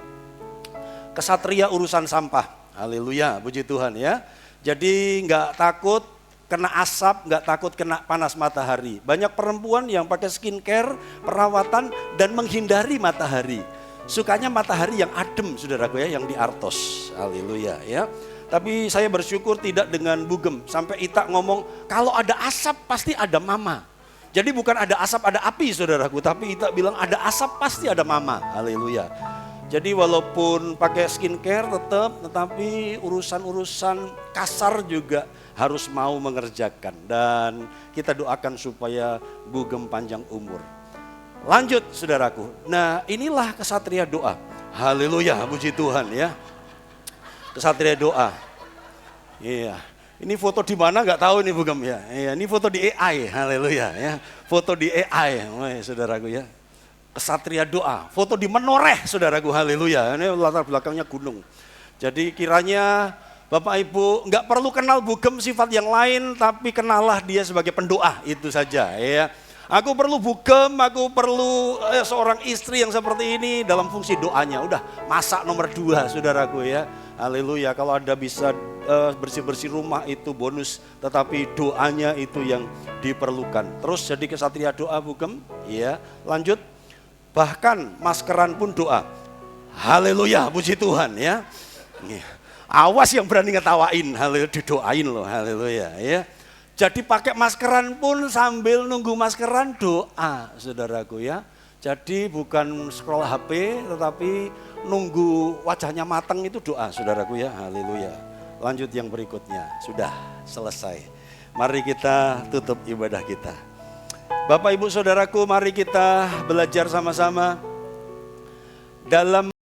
Kesatria urusan sampah, haleluya, puji Tuhan ya. Jadi nggak takut kena asap, nggak takut kena panas matahari. Banyak perempuan yang pakai skincare, perawatan dan menghindari matahari. Sukanya matahari yang adem, saudaraku ya, yang di Artos, haleluya ya. Tapi saya bersyukur tidak dengan Bugem, sampai Ita ngomong kalau ada asap pasti ada mama. Jadi bukan ada asap ada api saudaraku, tapi Ita bilang ada asap pasti ada mama, haleluya. Jadi walaupun pakai skincare tetapi urusan-urusan kasar juga harus mau mengerjakan. Dan kita doakan supaya Bugem panjang umur. Lanjut saudaraku, nah inilah kesatria doa. Haleluya, puji Tuhan ya. Kesatria doa. Iya, Ini foto di mana nggak tahu ini Bugem ya. Iya, ini foto di AI, haleluya ya. Foto di AI, saudaraku ya. Kesatria doa, foto di menoreh saudaraku, haleluya. Ini latar belakangnya gunung. Jadi kiranya Bapak Ibu nggak perlu kenal Bugem sifat yang lain, tapi kenallah dia sebagai pendoa, itu saja ya. Aku perlu Bugem, aku perlu seorang istri yang seperti ini dalam fungsi doanya. Udah masak nomor 2 saudaraku ya. Haleluya, kalau Anda bisa bersih-bersih rumah itu bonus, tetapi doanya itu yang diperlukan. Terus jadi kesatria doa Bugem, ya. Lanjut, bahkan maskeran pun doa. Haleluya, puji Tuhan ya. Awas yang berani ngetawain, haleluya, didoain loh, haleluya ya. Jadi pakai maskeran pun sambil nunggu maskeran doa, saudaraku ya. Jadi bukan scroll HP, tetapi nunggu wajahnya matang itu doa, saudaraku ya. Haleluya. Lanjut yang berikutnya, sudah selesai. Mari kita tutup ibadah kita. Bapak Ibu Saudaraku, mari kita belajar sama-sama dalam